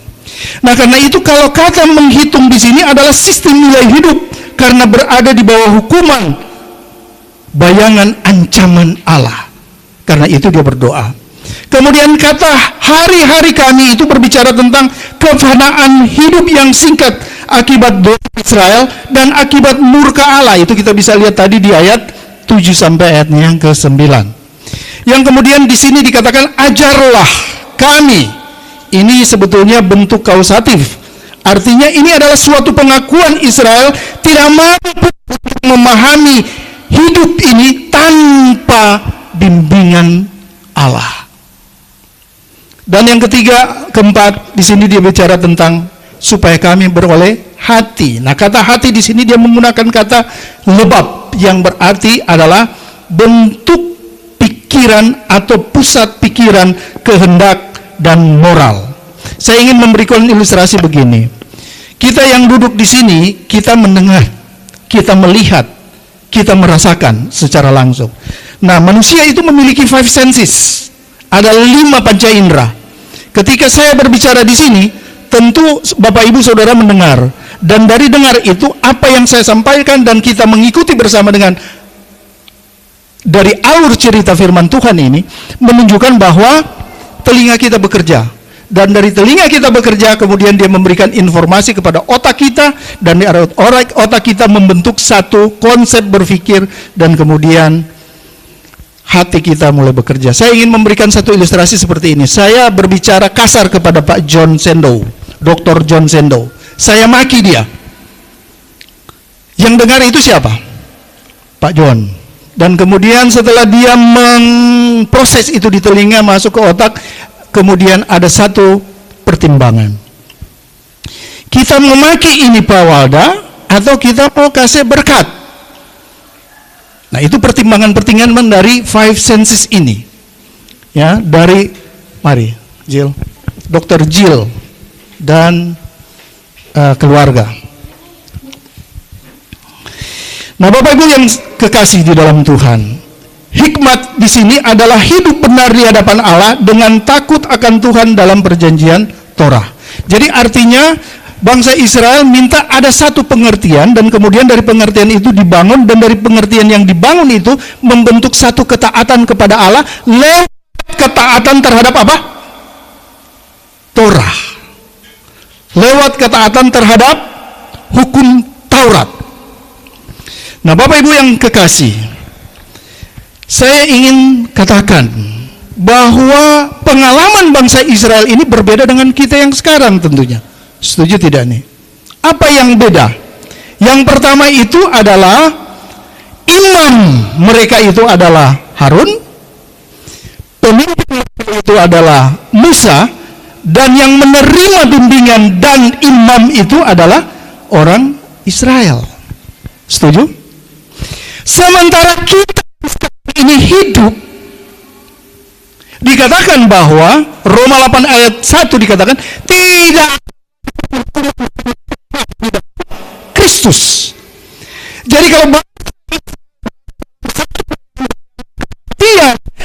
Nah, karena itu kalau kata menghitung di sini adalah sistem nilai hidup karena berada di bawah hukuman bayangan ancaman Allah. Karena itu dia berdoa. Kemudian kata hari-hari kami itu berbicara tentang kefanaan hidup yang singkat akibat dosa Israel dan akibat murka Allah. Itu kita bisa lihat tadi di ayat 7 sampai ayatnya yang ke-9. Yang kemudian di sini dikatakan ajarlah kami. Ini sebetulnya bentuk kausatif. Artinya ini adalah suatu pengakuan Israel tidak mampu memahami hidup ini tanpa bimbingan Allah. Dan yang ketiga, keempat, di sini dia bicara tentang supaya kami beroleh hati. Nah, kata hati di sini dia menggunakan kata lebab yang berarti adalah bentuk pikiran atau pusat pikiran, kehendak dan moral. Saya ingin memberikan ilustrasi begini. Kita yang duduk di sini, kita mendengar, kita melihat, kita merasakan secara langsung. Nah, manusia itu memiliki 5 senses. Ada 5 panca indera. Ketika saya berbicara di sini, tentu Bapak Ibu Saudara mendengar. Dan dari dengar itu, apa yang saya sampaikan dan kita mengikuti bersama dengan dari alur cerita firman Tuhan ini, menunjukkan bahwa telinga kita bekerja. Dan dari telinga kita bekerja, kemudian dia memberikan informasi kepada otak kita, dan di otak kita membentuk satu konsep berpikir, dan kemudian hati kita mulai bekerja. Saya ingin memberikan satu ilustrasi seperti ini. Saya berbicara kasar kepada Pak John Sendo, Dr. John Sendo. Saya maki dia. Yang dengar itu siapa? Pak John. Dan kemudian setelah dia memproses itu di telinga masuk ke otak, kemudian ada satu pertimbangan. Kita memaki ini Pak Walda atau kita mau kasih berkat? Nah, itu pertimbangan-pertimbangan dari five senses ini. Ya, dari mari, Jill. Dr. Jill dan keluarga. Nah, Bapak Ibu yang kekasih di dalam Tuhan, hikmat di sini adalah hidup benar di hadapan Allah dengan takut akan Tuhan dalam perjanjian Torah. Jadi artinya bangsa Israel minta ada satu pengertian, dan kemudian dari pengertian itu dibangun, dan dari pengertian yang dibangun itu membentuk satu ketaatan kepada Allah lewat ketaatan terhadap apa? Torah. Lewat ketaatan terhadap hukum Taurat. Nah, Bapak Ibu yang kekasih, saya ingin katakan bahwa pengalaman bangsa Israel ini berbeda dengan kita yang sekarang tentunya. Setuju tidak nih? Apa yang beda? Yang pertama itu adalah imam mereka itu adalah Harun, pemimpin mereka itu adalah Musa, dan yang menerima bimbingan dan imam itu adalah orang Israel. Setuju? Sementara kita ini hidup, dikatakan bahwa Roma 8 ayat 1 dikatakan tidak Kristus. Jadi kalau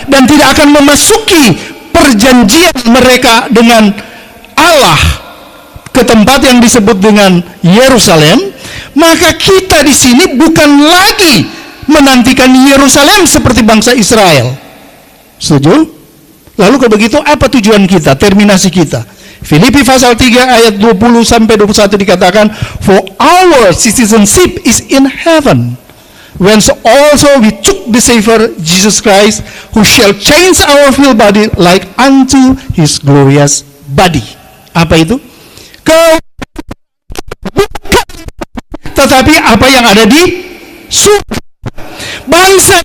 dan tidak akan memasuki perjanjian mereka dengan Allah ke tempat yang disebut dengan Yerusalem, maka kita di sini bukan lagi menantikan Yerusalem seperti bangsa Israel. Setuju? Lalu kalau begitu apa tujuan kita, terminasi kita? Filipi pasal 3 ayat 20 sampai 21 dikatakan, for our citizenship is in heaven, whence also we took the Savior Jesus Christ, who shall change our filthy body like unto his glorious body. Apa itu? Tetapi apa yang ada di surga. Bangsa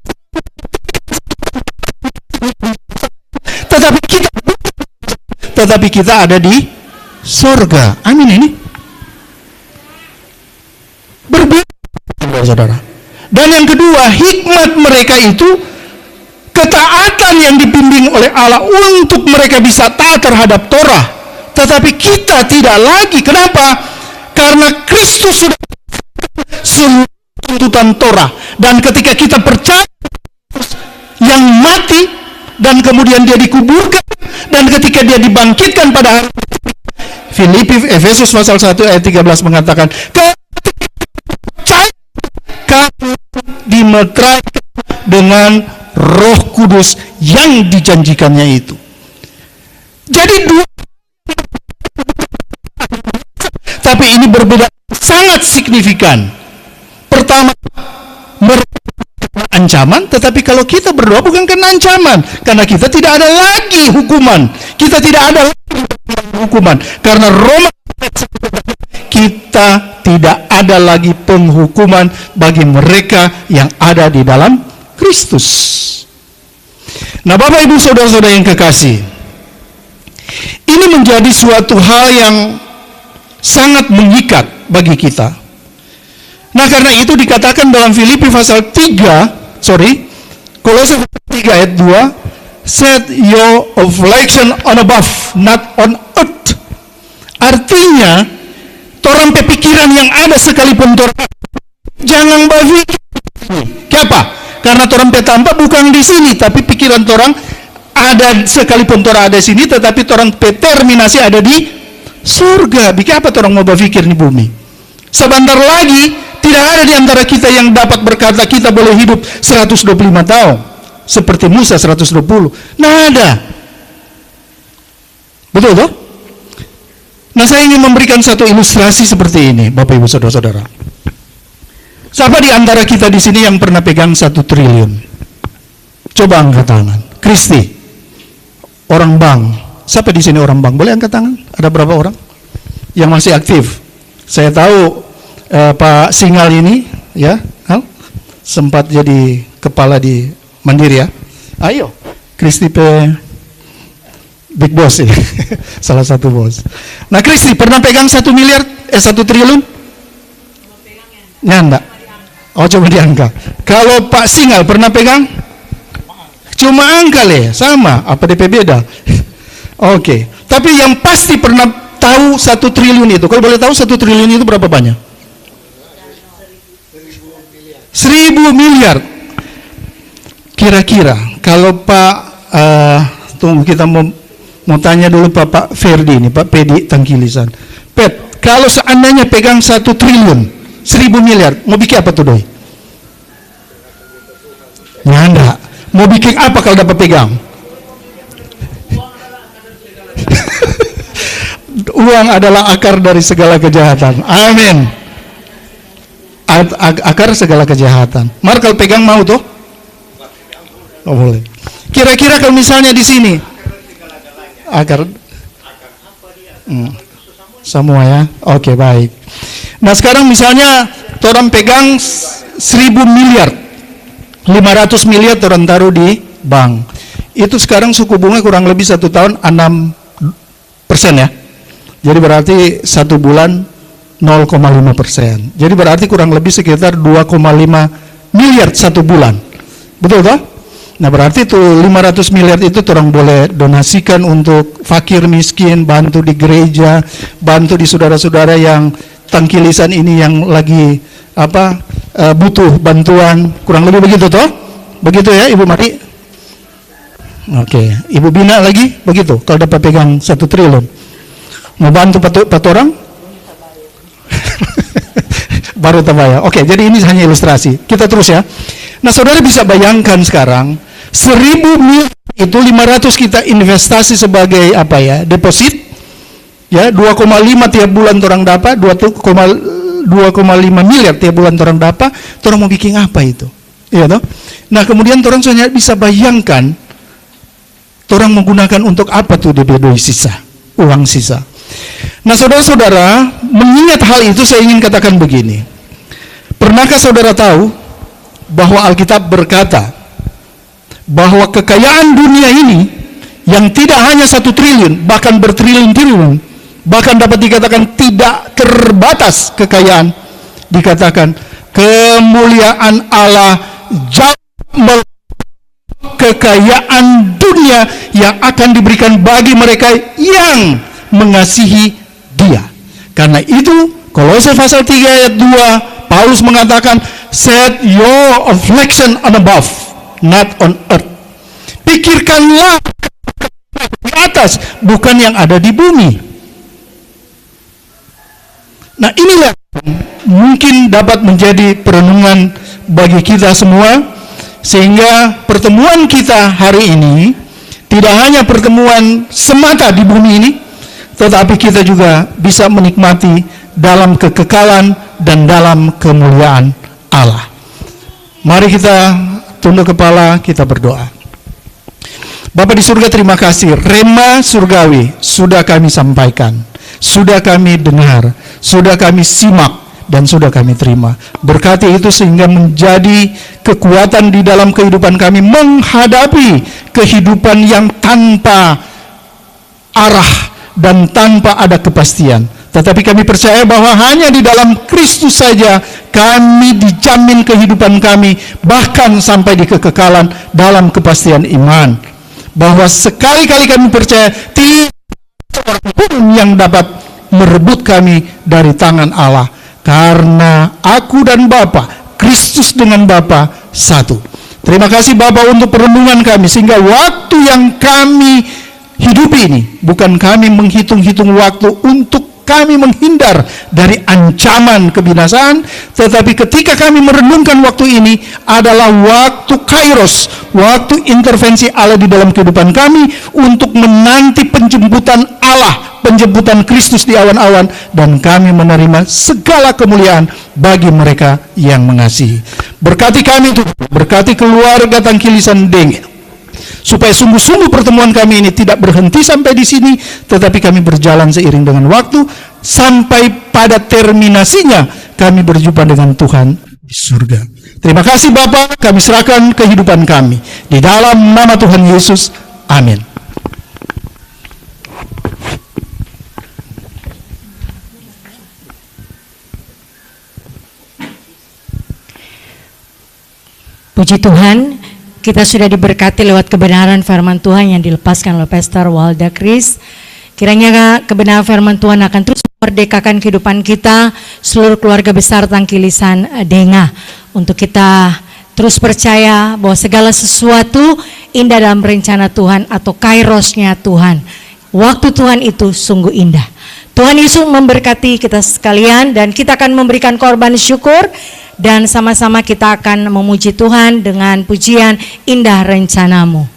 tetapi kita ada di surga. Amin. Ini berbeda, saudara. Dan yang kedua, hikmat mereka itu ketaatan yang dibimbing oleh Allah untuk mereka bisa taat terhadap Torah. Tetapi kita tidak lagi. Kenapa? Karena Kristus sudah seluruh tuntutan Torah, dan ketika kita percaya yang mati dan kemudian dia dikuburkan, dan ketika dia dibangkitkan pada hari Filipi Efesus pasal 1 ayat 13 mengatakan, kamu dimeterai dengan Roh Kudus yang dijanjikannya itu. Jadi dua, tapi ini berbeda sangat signifikan. Pertama, ancaman, tetapi kalau kita berdoa bukan karena ancaman, karena kita tidak ada lagi hukuman. Kita tidak ada lagi hukuman karena Roma, kita tidak ada lagi penghukuman bagi mereka yang ada di dalam Kristus. Nah, Bapak Ibu saudara-saudara yang kekasih, ini menjadi suatu hal yang sangat mengikat bagi kita. Nah, karena itu dikatakan dalam Filipi pasal 3, Kolose 3 ayat 2, set your affliction on above, not on earth. Artinya, torang pikiran yang ada sekalipun torang jangan berpikir. Kenapa? Karena torang tampak bukan di sini, tapi pikiran torang ada sekalipun torang ada di sini, tetapi torang terminasi ada di surga. Bikin apa torang mau berpikir di bumi? Sebentar lagi tidak ada di antara kita yang dapat berkata kita boleh hidup 125 tahun seperti Musa 120. Nah, ada. Betul toh? Nah, saya ingin memberikan satu ilustrasi seperti ini, Bapak Ibu saudara-saudara. Siapa di antara kita di sini yang pernah pegang 1 triliun? Coba angkat tangan. Kristi, orang bank. Siapa di sini orang bank? Boleh angkat tangan? Ada berapa orang yang masih aktif? Saya tahu Pak Singal ini, ya, sempat jadi kepala di Mandiri ya. Ayo, Kristi Big Boss ini, salah satu bos. Nah Kristi pernah pegang 1 triliun? Nyanda. Oh coba diangkat. Kalau Pak Singal pernah pegang? Cuma angka ya, sama. Apa DP beda? Oke. Tapi yang pasti pernah tahu 1 triliun itu. Kalau boleh tahu 1 triliun itu berapa banyak? 1.000 miliar. Kira-kira kalau Pak tunggu kita mau tanya dulu Pak Ferdi ini, Pak Pedi Tangkilisan. Pet, kalau seandainya pegang 1 triliun, 1.000 miliar, mau bikin apa tuh doi? Nyanda. Mau bikin apa kalau dapat pegang? Uang adalah akar dari segala kejahatan. Amin. Akar segala kejahatan. Mar kalau pegang mau tuh? Oh, boleh. Kira-kira kalau misalnya di sini akar semua ya. Oke, baik. Nah, sekarang misalnya orang pegang 1.000 miliar. 500 miliar orang taruh di bank. Itu sekarang suku bunga kurang lebih 1 tahun 6% ya. Jadi berarti 1 bulan 0,5%. Jadi berarti kurang lebih sekitar 2,5 miliar 1 bulan. Betul toh? Nah berarti itu 500 miliar itu orang boleh donasikan untuk fakir miskin, bantu di gereja, bantu di saudara-saudara yang Tangkilisan ini yang lagi butuh bantuan, kurang lebih begitu toh? Begitu ya Ibu Mari? Oke, Ibu Bina lagi begitu. Kalau dapat pegang 1 triliun, mau bantu orang? Baru tambah ya. Oke, jadi ini hanya ilustrasi. Kita terus ya. Nah, saudara bisa bayangkan sekarang 1.000 miliar itu 500 kita investasi sebagai deposit ya, 2,5 tiap bulan orang dapat, 2,5 miliar tiap bulan orang dapat, orang mau bikin apa itu? Iya toh? Nah, kemudian orang soalnya bisa bayangkan orang menggunakan untuk apa tuh DP2 sisa, uang sisa. Nah, saudara-saudara, mengingat hal itu saya ingin katakan begini. Pernahkah saudara tahu bahwa Alkitab berkata bahwa kekayaan dunia ini yang tidak hanya 1 triliun, bahkan bertriliun-triliun, bahkan dapat dikatakan tidak terbatas kekayaan, dikatakan kemuliaan Allah jauh kekayaan dunia yang akan diberikan bagi mereka yang mengasihi Dia. Karena itu Kolose pasal 3 ayat 2 Paulus mengatakan, set your affliction on above, not on earth. Pikirkanlah di atas, bukan yang ada di bumi. Nah, inilah mungkin dapat menjadi perenungan bagi kita semua, sehingga pertemuan kita hari ini tidak hanya pertemuan semata di bumi ini, tetapi kita juga bisa menikmati dalam kekekalan dan dalam kemuliaan Allah. Mari kita tunduk kepala, kita berdoa. Bapa di surga, terima kasih. Rema surgawi sudah kami sampaikan, sudah kami dengar, sudah kami simak, dan sudah kami terima. Berkati itu sehingga menjadi kekuatan di dalam kehidupan kami menghadapi kehidupan yang tanpa arah dan tanpa ada kepastian. Tetapi kami percaya bahwa hanya di dalam Kristus saja kami dijamin kehidupan kami, bahkan sampai di kekekalan dalam kepastian iman. Bahwa sekali-kali kami percaya tidak seorang pun yang dapat merebut kami dari tangan Allah. Karena aku dan Bapa, Kristus dengan Bapa satu. Terima kasih Bapa untuk perenungan kami, sehingga waktu yang kami hidupi ini, bukan kami menghitung-hitung waktu untuk kami menghindar dari ancaman kebinasaan, tetapi ketika kami merenungkan waktu ini adalah waktu kairos, waktu intervensi Allah di dalam kehidupan kami untuk menanti penjemputan Allah, penjemputan Kristus di awan-awan, dan kami menerima segala kemuliaan bagi mereka yang mengasihi. Berkati kami itu, berkati keluarga Tangkilisan Denge, supaya sungguh-sungguh pertemuan kami ini tidak berhenti sampai di sini, tetapi kami berjalan seiring dengan waktu sampai pada terminasinya kami berjumpa dengan Tuhan di surga. Terima kasih Bapa, kami serahkan kehidupan kami. Di dalam nama Tuhan Yesus, amin. Puji Tuhan, kita sudah diberkati lewat kebenaran firman Tuhan yang dilepaskan oleh Pastor Walda Chris. Kiranya kebenaran firman Tuhan akan terus memerdekakan kehidupan kita, seluruh keluarga besar Tangkilisan Denga, untuk kita terus percaya bahwa segala sesuatu indah dalam rencana Tuhan atau kairosnya Tuhan. Waktu Tuhan itu sungguh indah. Tuhan Yesus memberkati kita sekalian, dan kita akan memberikan korban syukur, dan sama-sama kita akan memuji Tuhan dengan pujian Indah Rencanamu.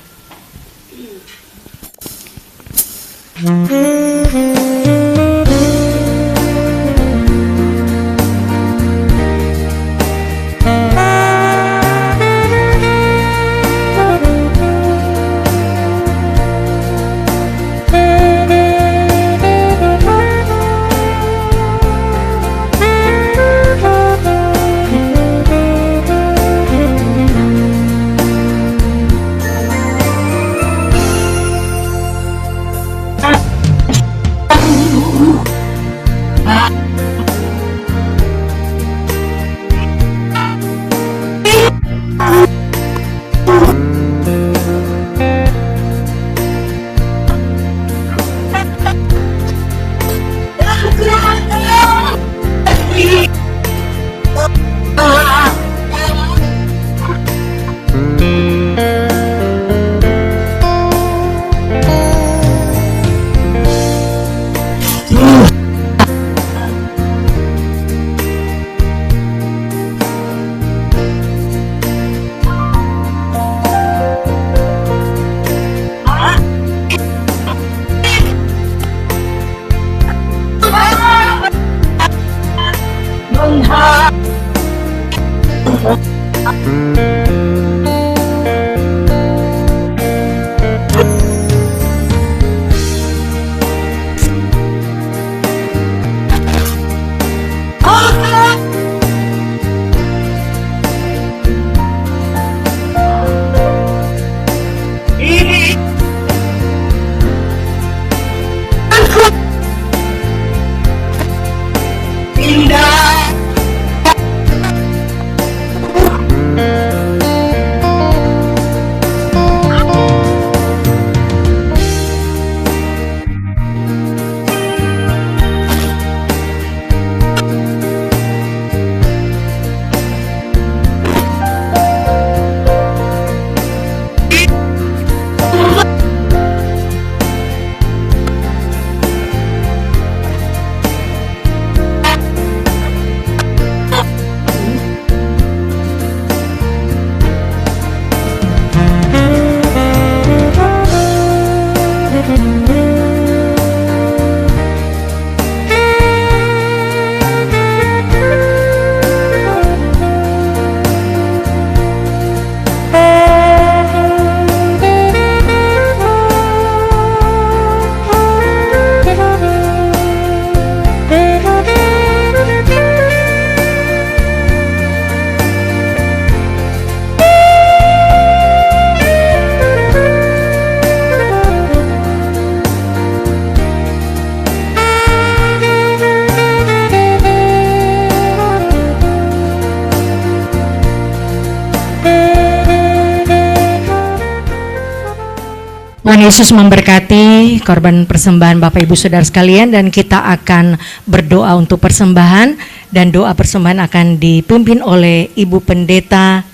Tuhan Yesus memberkati korban persembahan Bapak Ibu Saudara sekalian, dan kita akan berdoa untuk persembahan, dan doa persembahan akan dipimpin oleh Ibu Pendeta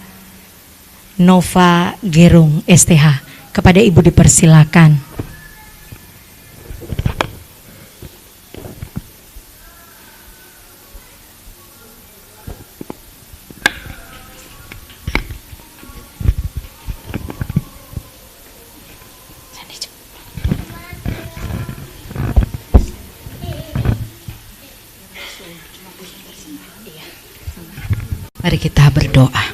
Nova Gerung STH. Kepada Ibu dipersilakan. Mari kita berdoa.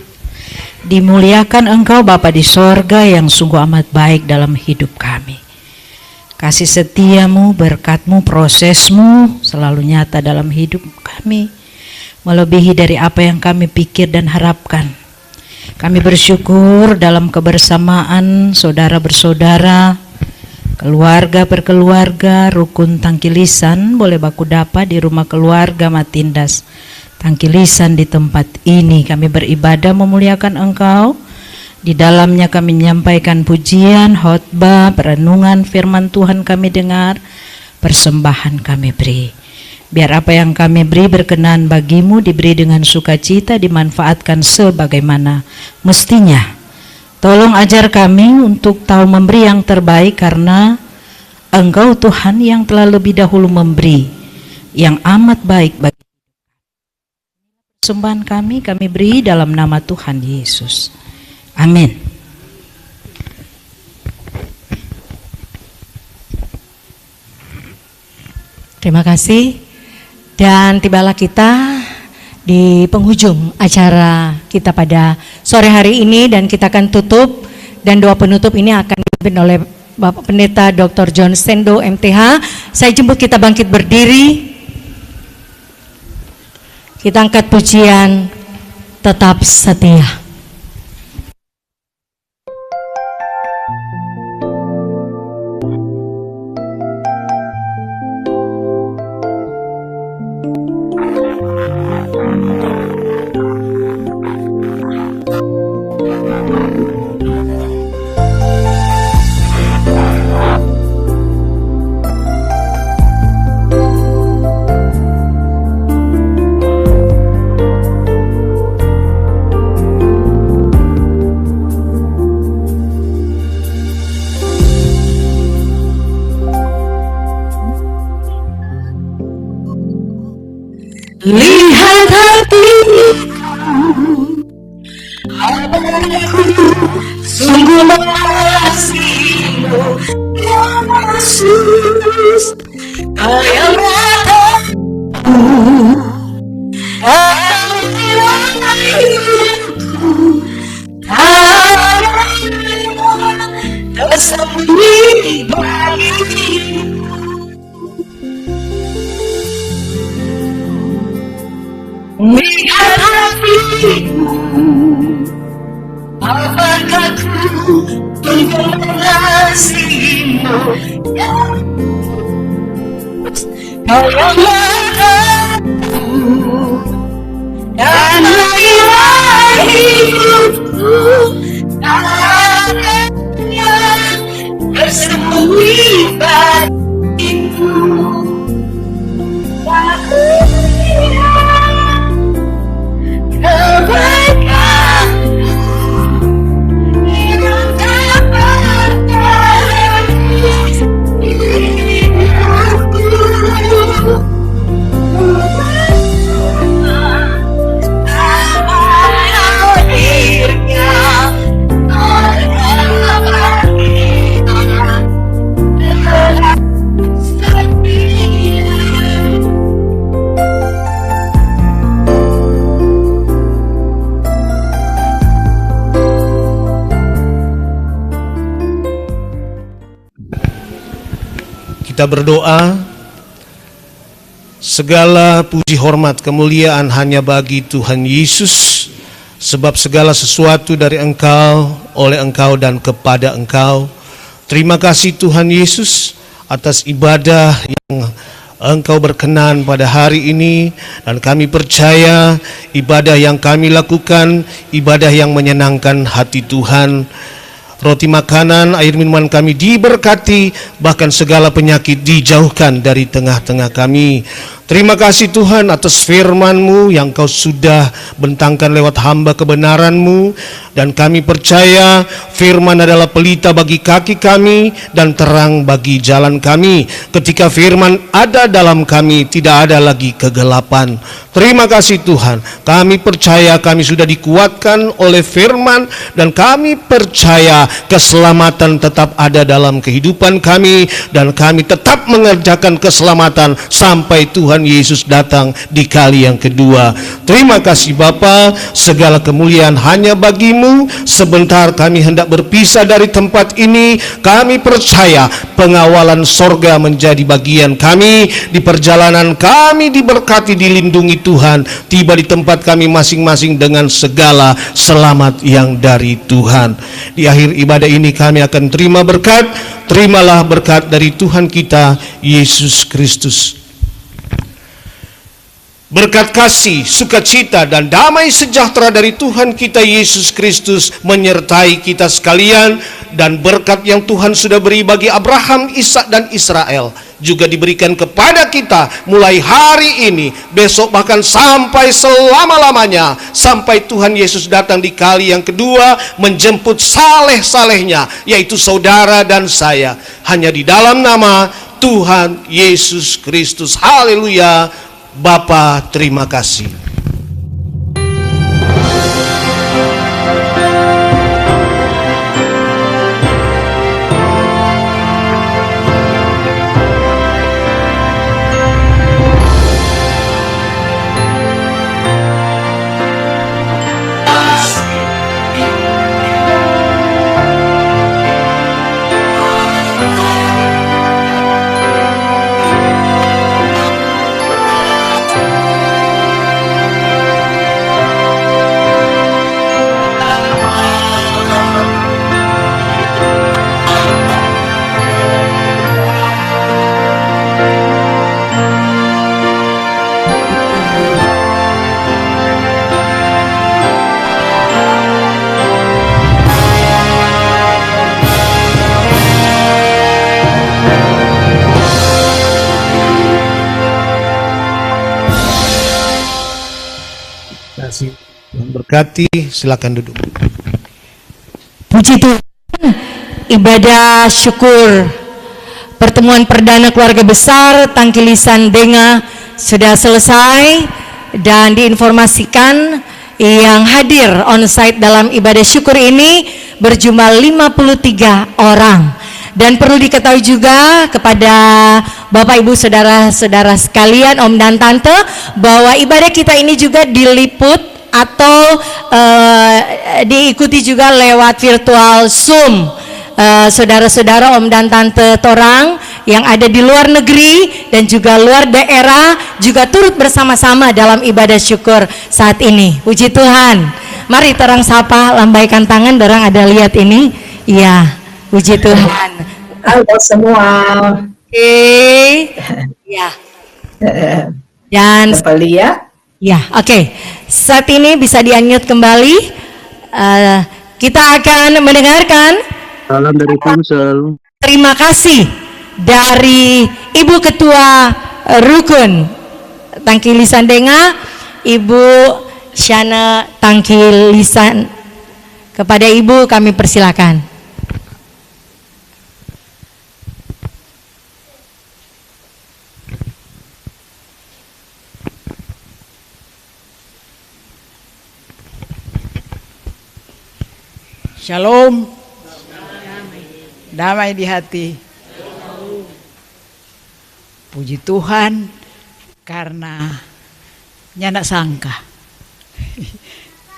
Dimuliakan Engkau Bapa di sorga yang sungguh amat baik dalam hidup kami. Kasih setiamu, berkat-Mu, proses-Mu selalu nyata dalam hidup kami, melebihi dari apa yang kami pikir dan harapkan. Kami bersyukur dalam kebersamaan saudara bersaudara, keluarga berkeluarga, rukun Tangkilisan boleh baku dapat di rumah keluarga Matindas Tangkilisan di tempat ini. Kami beribadah memuliakan Engkau. Di dalamnya kami menyampaikan pujian, khotbah, perenungan firman Tuhan kami dengar, persembahan kami beri. Biar apa yang kami beri berkenan bagimu, diberi dengan sukacita, dimanfaatkan sebagaimana mestinya. Tolong ajar kami untuk tahu memberi yang terbaik, karena Engkau Tuhan yang telah lebih dahulu memberi yang amat baik bagi persembahan kami beri dalam nama Tuhan Yesus. Amin. Terima kasih. Dan tibalah kita di penghujung acara kita pada sore hari ini, dan kita akan tutup, dan doa penutup ini akan dipimpin oleh Bapak Pendeta Dr. John Sendo MTH. Saya jemput kita bangkit berdiri. Kita angkat pujian Tetap Setia. Lihat hatiku, sungguh mengasihimu, ya Yesus. Kau yang mataku, kau yang hidupku, tersembunyi bagimu. Lihat hatiku, apakah ku tunggu mengasihimu, ya Kau yang mataku, dan hilang hidupku, takkannya bersembunyi bagimu. Kita berdoa, segala puji hormat kemuliaan hanya bagi Tuhan Yesus, sebab segala sesuatu dari Engkau, oleh Engkau dan kepada Engkau. Terima kasih Tuhan Yesus atas ibadah yang Engkau berkenan pada hari ini, dan kami percaya ibadah yang kami lakukan, ibadah yang menyenangkan hati Tuhan. Roti makanan, air minuman kami diberkati, bahkan segala penyakit dijauhkan dari tengah-tengah kami. Terima kasih Tuhan atas firman-Mu yang Kau sudah bentangkan lewat hamba kebenaran-Mu, dan kami percaya firman adalah pelita bagi kaki kami dan terang bagi jalan kami. Ketika firman ada dalam kami, tidak ada lagi kegelapan. Terima kasih Tuhan, kami percaya kami sudah dikuatkan oleh firman, dan kami percaya keselamatan tetap ada dalam kehidupan kami, dan kami tetap mengerjakan keselamatan sampai Tuhan Tuhan Yesus datang di kali yang kedua. Terima kasih Bapa, segala kemuliaan hanya bagimu. Sebentar kami hendak berpisah dari tempat ini. Kami percaya pengawalan sorga menjadi bagian kami. Di perjalanan kami diberkati, dilindungi Tuhan. Tiba di tempat kami masing-masing dengan segala selamat yang dari Tuhan. Di akhir ibadah ini kami akan terima berkat. Terimalah berkat dari Tuhan kita Yesus Kristus. Berkat kasih, sukacita, dan damai sejahtera dari Tuhan kita Yesus Kristus menyertai kita sekalian, dan berkat yang Tuhan sudah beri bagi Abraham, Ishak, dan Israel juga diberikan kepada kita mulai hari ini, besok, bahkan sampai selama-lamanya, sampai Tuhan Yesus datang di kali yang kedua menjemput saleh-salehnya, yaitu saudara dan saya, hanya di dalam nama Tuhan Yesus Kristus. Haleluya. Bapa, terima kasih. Tuhan berkati, silakan duduk. Puji Tuhan, ibadah syukur pertemuan perdana keluarga besar Tangkilisan Denga sudah selesai, dan diinformasikan yang hadir onsite dalam ibadah syukur ini berjumlah 53 orang. Dan perlu diketahui juga kepada Bapak Ibu Saudara-saudara sekalian, Om dan Tante, bahwa ibadah kita ini juga diliput atau diikuti juga lewat virtual Zoom. Saudara-saudara, Om dan Tante Torang yang ada di luar negeri dan juga luar daerah juga turut bersama-sama dalam ibadah syukur saat ini. Puji Tuhan. Mari Torang sapa, lambaikan tangan, dorang ada lihat ini. Iya, puji Tuhan. Halo semua. Ya. Dan Lia. Ya, oke. Saat ini bisa di-unmute kembali. Kita akan mendengarkan Salam dari Tangsel. terima kasih dari Ibu Ketua Rukun Tangkilisan Denga, Ibu Syana Tangkilisan. Kepada Ibu kami persilakan. Shalom, damai di hati. Puji Tuhan, karena nyanak sangka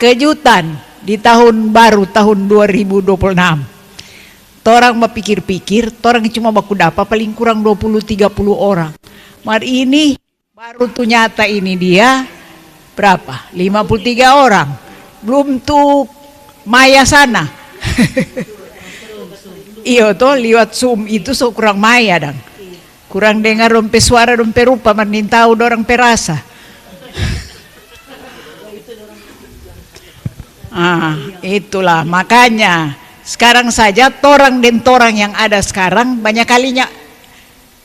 kejutan di tahun baru tahun 2026. Torang memikir-pikir, torang cuma baku dapat paling kurang 20-30 orang. Hari ini baru tuh nyata ini dia berapa? 53 orang. Belum tuh Maya sana. Iyo toh liwat Zoom itu so kurang maya dang. Kurang dengar rompe suara rompe rupa manin tahu dorang perasa. Itulah makanya sekarang saja torang dan torang yang ada sekarang banyak kalinya,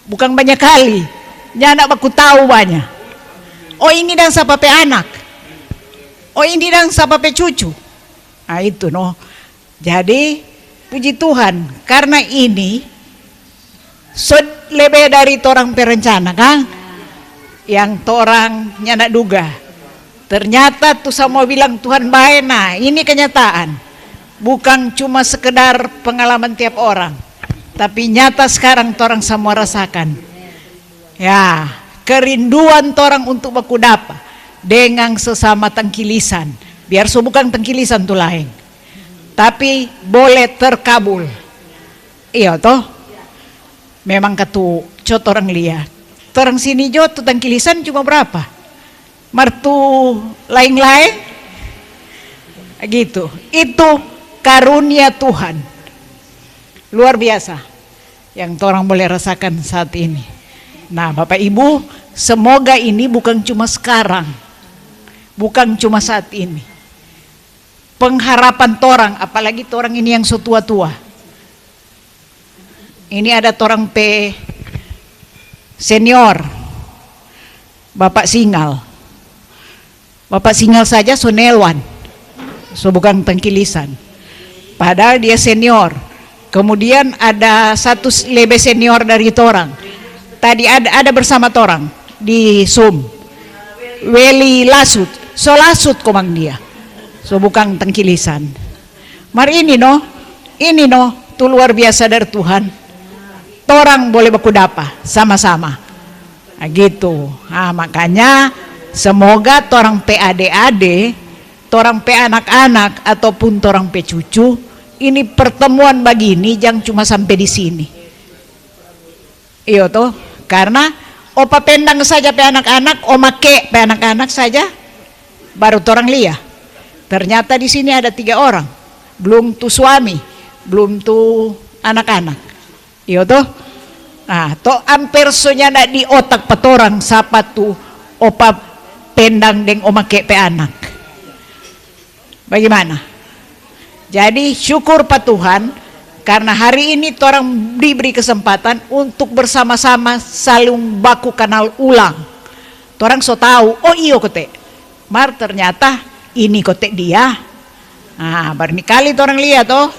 bukan banyak kali, nyana baku tahu banyak. Oh ini dan sapape anak, oh ini dan sapape cucu. Itu noh. Jadi puji Tuhan, karena ini lebih dari torang perencana kan, yang torang nyana duga. Ternyata tuh sama bilang Tuhan baik. Nah ini kenyataan, bukan cuma sekedar pengalaman tiap orang, tapi nyata sekarang torang semua rasakan. Ya kerinduan torang untuk baku dapa dengan sesama tangkilisan. Biar so bukan tangkilisan tu lain, tapi boleh terkabul. Iya toh. Memang katu cot orang lihat. Orang sini jo tu tangkilisan cuma berapa? Martu lain-lain gitu. Itu karunia Tuhan luar biasa yang orang boleh rasakan saat ini. Nah, Bapak Ibu, semoga ini bukan cuma sekarang, bukan cuma saat ini. Pengharapan torang, apalagi torang ini yang so tua-tua. Ini ada torang senior, Bapak Singal. Bapak Singal saja so nelwan, so bukan tangkilisan. Padahal dia senior. Kemudian ada satu lebih senior dari torang. Tadi ada bersama torang di Zoom. Weli Lasut, so Lasut komang dia. So bukan tangkilisan. Mari ini tu luar biasa dari Tuhan. Torang boleh baku dapa sama-sama. Nah, gitu. Nah, makanya semoga torang adik-adik, torang anak-anak ataupun torang cucu, ini pertemuan begini jangan cuma sampai di sini. Iyo toh, karena opa pendang saja anak-anak, omake anak-anak saja, baru torang lihat. Ternyata di sini ada 3 orang, belum tuh suami, belum tuh anak-anak. Iyo toh. Nah, toh hampir sonya di otak petorang siapa tuh opa pendang deng omake anak. Bagaimana? Jadi syukur Pak Tuhan karena hari ini orang diberi kesempatan untuk bersama-sama saling baku kenal ulang. Orang so tahu, oh iyo kote, mar ternyata ini kote dia. Nah, barangkali orang lihat toh.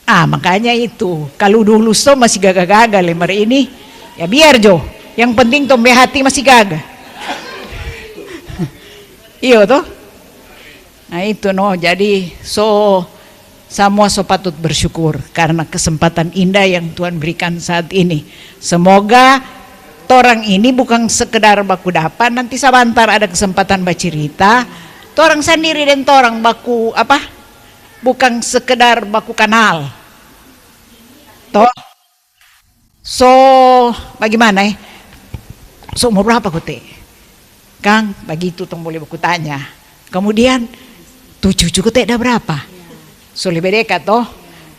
Makanya itu kalau dulu so masih gagal-gagal lemar ini, ya biar jo. Yang penting tombe hati masih gagah. Iyo toh. Nah itu jadi semua patut bersyukur karena kesempatan indah yang Tuhan berikan saat ini. Semoga torang ini bukan sekedar baku dapa, nanti sebentar ada kesempatan bercerita. Torang sendiri dan torang baku bukan sekedar baku kenal. Toh, bagaimana So umur berapa kote? Kang, begitu tong boleh baku tanya. Kemudian tuh cucu kote ada berapa? So lebih dekat toh.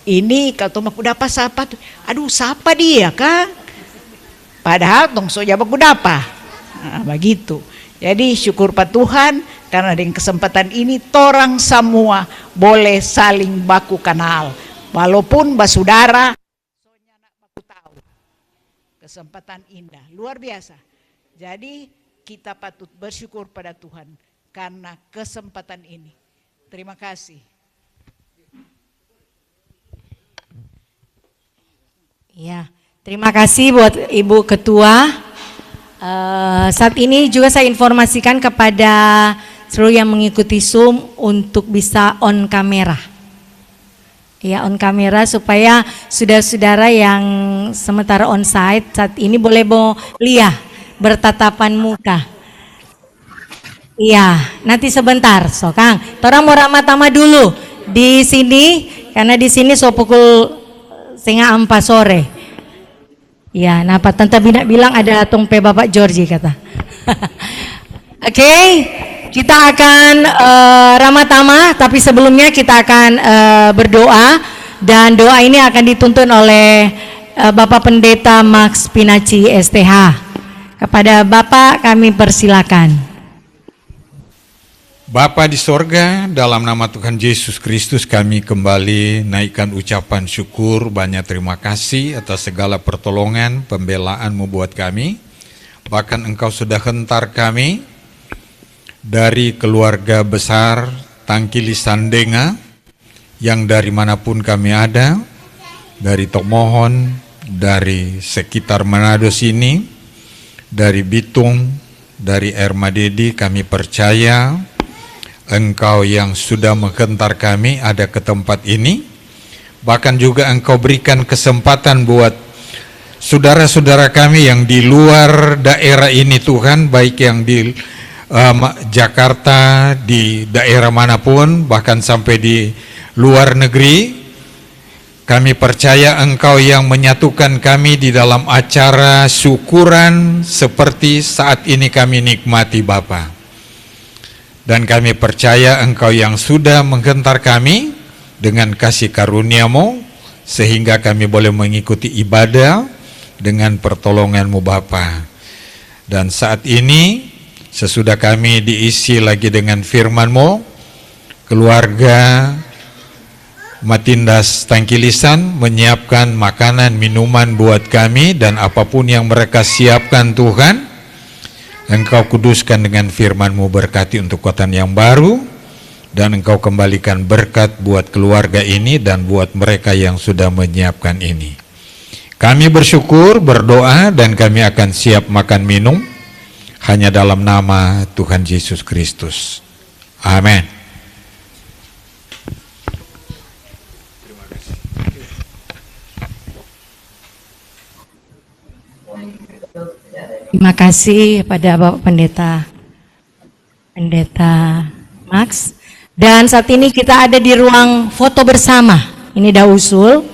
Ini kalau baku dapa siapa tuh? Aduh, siapa dia Kang? Padahal tong so baku dapa. Nah, begitu. Jadi syukur Pak Tuhan karena dengan kesempatan ini torang semua boleh saling baku kenal. Walaupun basudara sonya nak baku tahu. Kesempatan indah, luar biasa. Jadi kita patut bersyukur pada Tuhan karena kesempatan ini. Terima kasih. Ya, terima kasih buat Ibu Ketua. Saat ini juga saya informasikan kepada seluruh yang mengikuti Zoom untuk bisa on kamera. Ya, on kamera supaya saudara-saudara yang sementara on site saat ini boleh lihat bertatapan muka. Iya, nanti sebentar, so Kang. Torang mau ramah-tamah dulu di sini karena di sini so pukul 3:30 sore. Ya, napa Tante Bina bilang ada tongpe Bapak Georgie kata. Oke, kita akan ramah-tamah, tapi sebelumnya kita akan berdoa dan doa ini akan dituntun oleh Bapak Pendeta Max Pinaci STH. Kepada Bapak kami persilakan. Bapa di sorga, dalam nama Tuhan Yesus Kristus kami kembali naikkan ucapan syukur, banyak terima kasih atas segala pertolongan, pembelaan-Mu buat kami. Bahkan Engkau sudah hentar kami dari keluarga besar Tangkilisan Denga, yang dari manapun kami ada, dari Tomohon, dari sekitar Manado sini, dari Bitung, dari Ermadedi, kami percaya Engkau yang sudah menghentar kami ada ke tempat ini. Bahkan juga Engkau berikan kesempatan buat saudara-saudara kami yang di luar daerah ini Tuhan, baik yang di Jakarta, di daerah manapun, bahkan sampai di luar negeri. Kami percaya Engkau yang menyatukan kami di dalam acara syukuran seperti saat ini kami nikmati Bapa. Dan kami percaya Engkau yang sudah menggentar kami dengan kasih karunia-Mu, sehingga kami boleh mengikuti ibadah dengan pertolongan-Mu Bapa. Dan saat ini, sesudah kami diisi lagi dengan firman-Mu, keluarga Matindas Tangkilisan menyiapkan makanan, minuman buat kami, dan apapun yang mereka siapkan Tuhan, Engkau kuduskan dengan firman-Mu, berkati untuk kekuatan yang baru, dan Engkau kembalikan berkat buat keluarga ini dan buat mereka yang sudah menyiapkan ini. Kami bersyukur, berdoa, dan kami akan siap makan minum hanya dalam nama Tuhan Yesus Kristus. Amin. Terima kasih pada Bapak Pendeta Max. Dan saat ini kita ada di ruang foto bersama. Ini dah usul.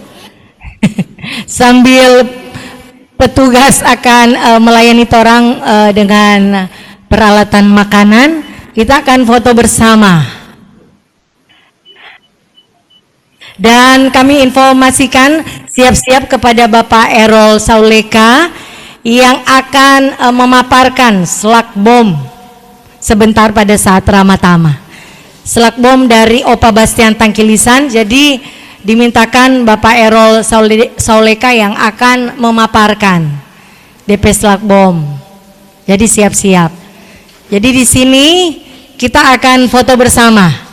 Sambil petugas akan melayani orang dengan peralatan makanan, kita akan foto bersama. Dan kami informasikan siap-siap kepada Bapak Erol Sauleka yang akan memaparkan selak bom sebentar pada saat Ramatama. Selak bom dari Opa Bastian Tangkilisan, jadi dimintakan Bapak Erol Sauleka yang akan memaparkan DP selak bom. Jadi siap-siap. Jadi di sini kita akan foto bersama.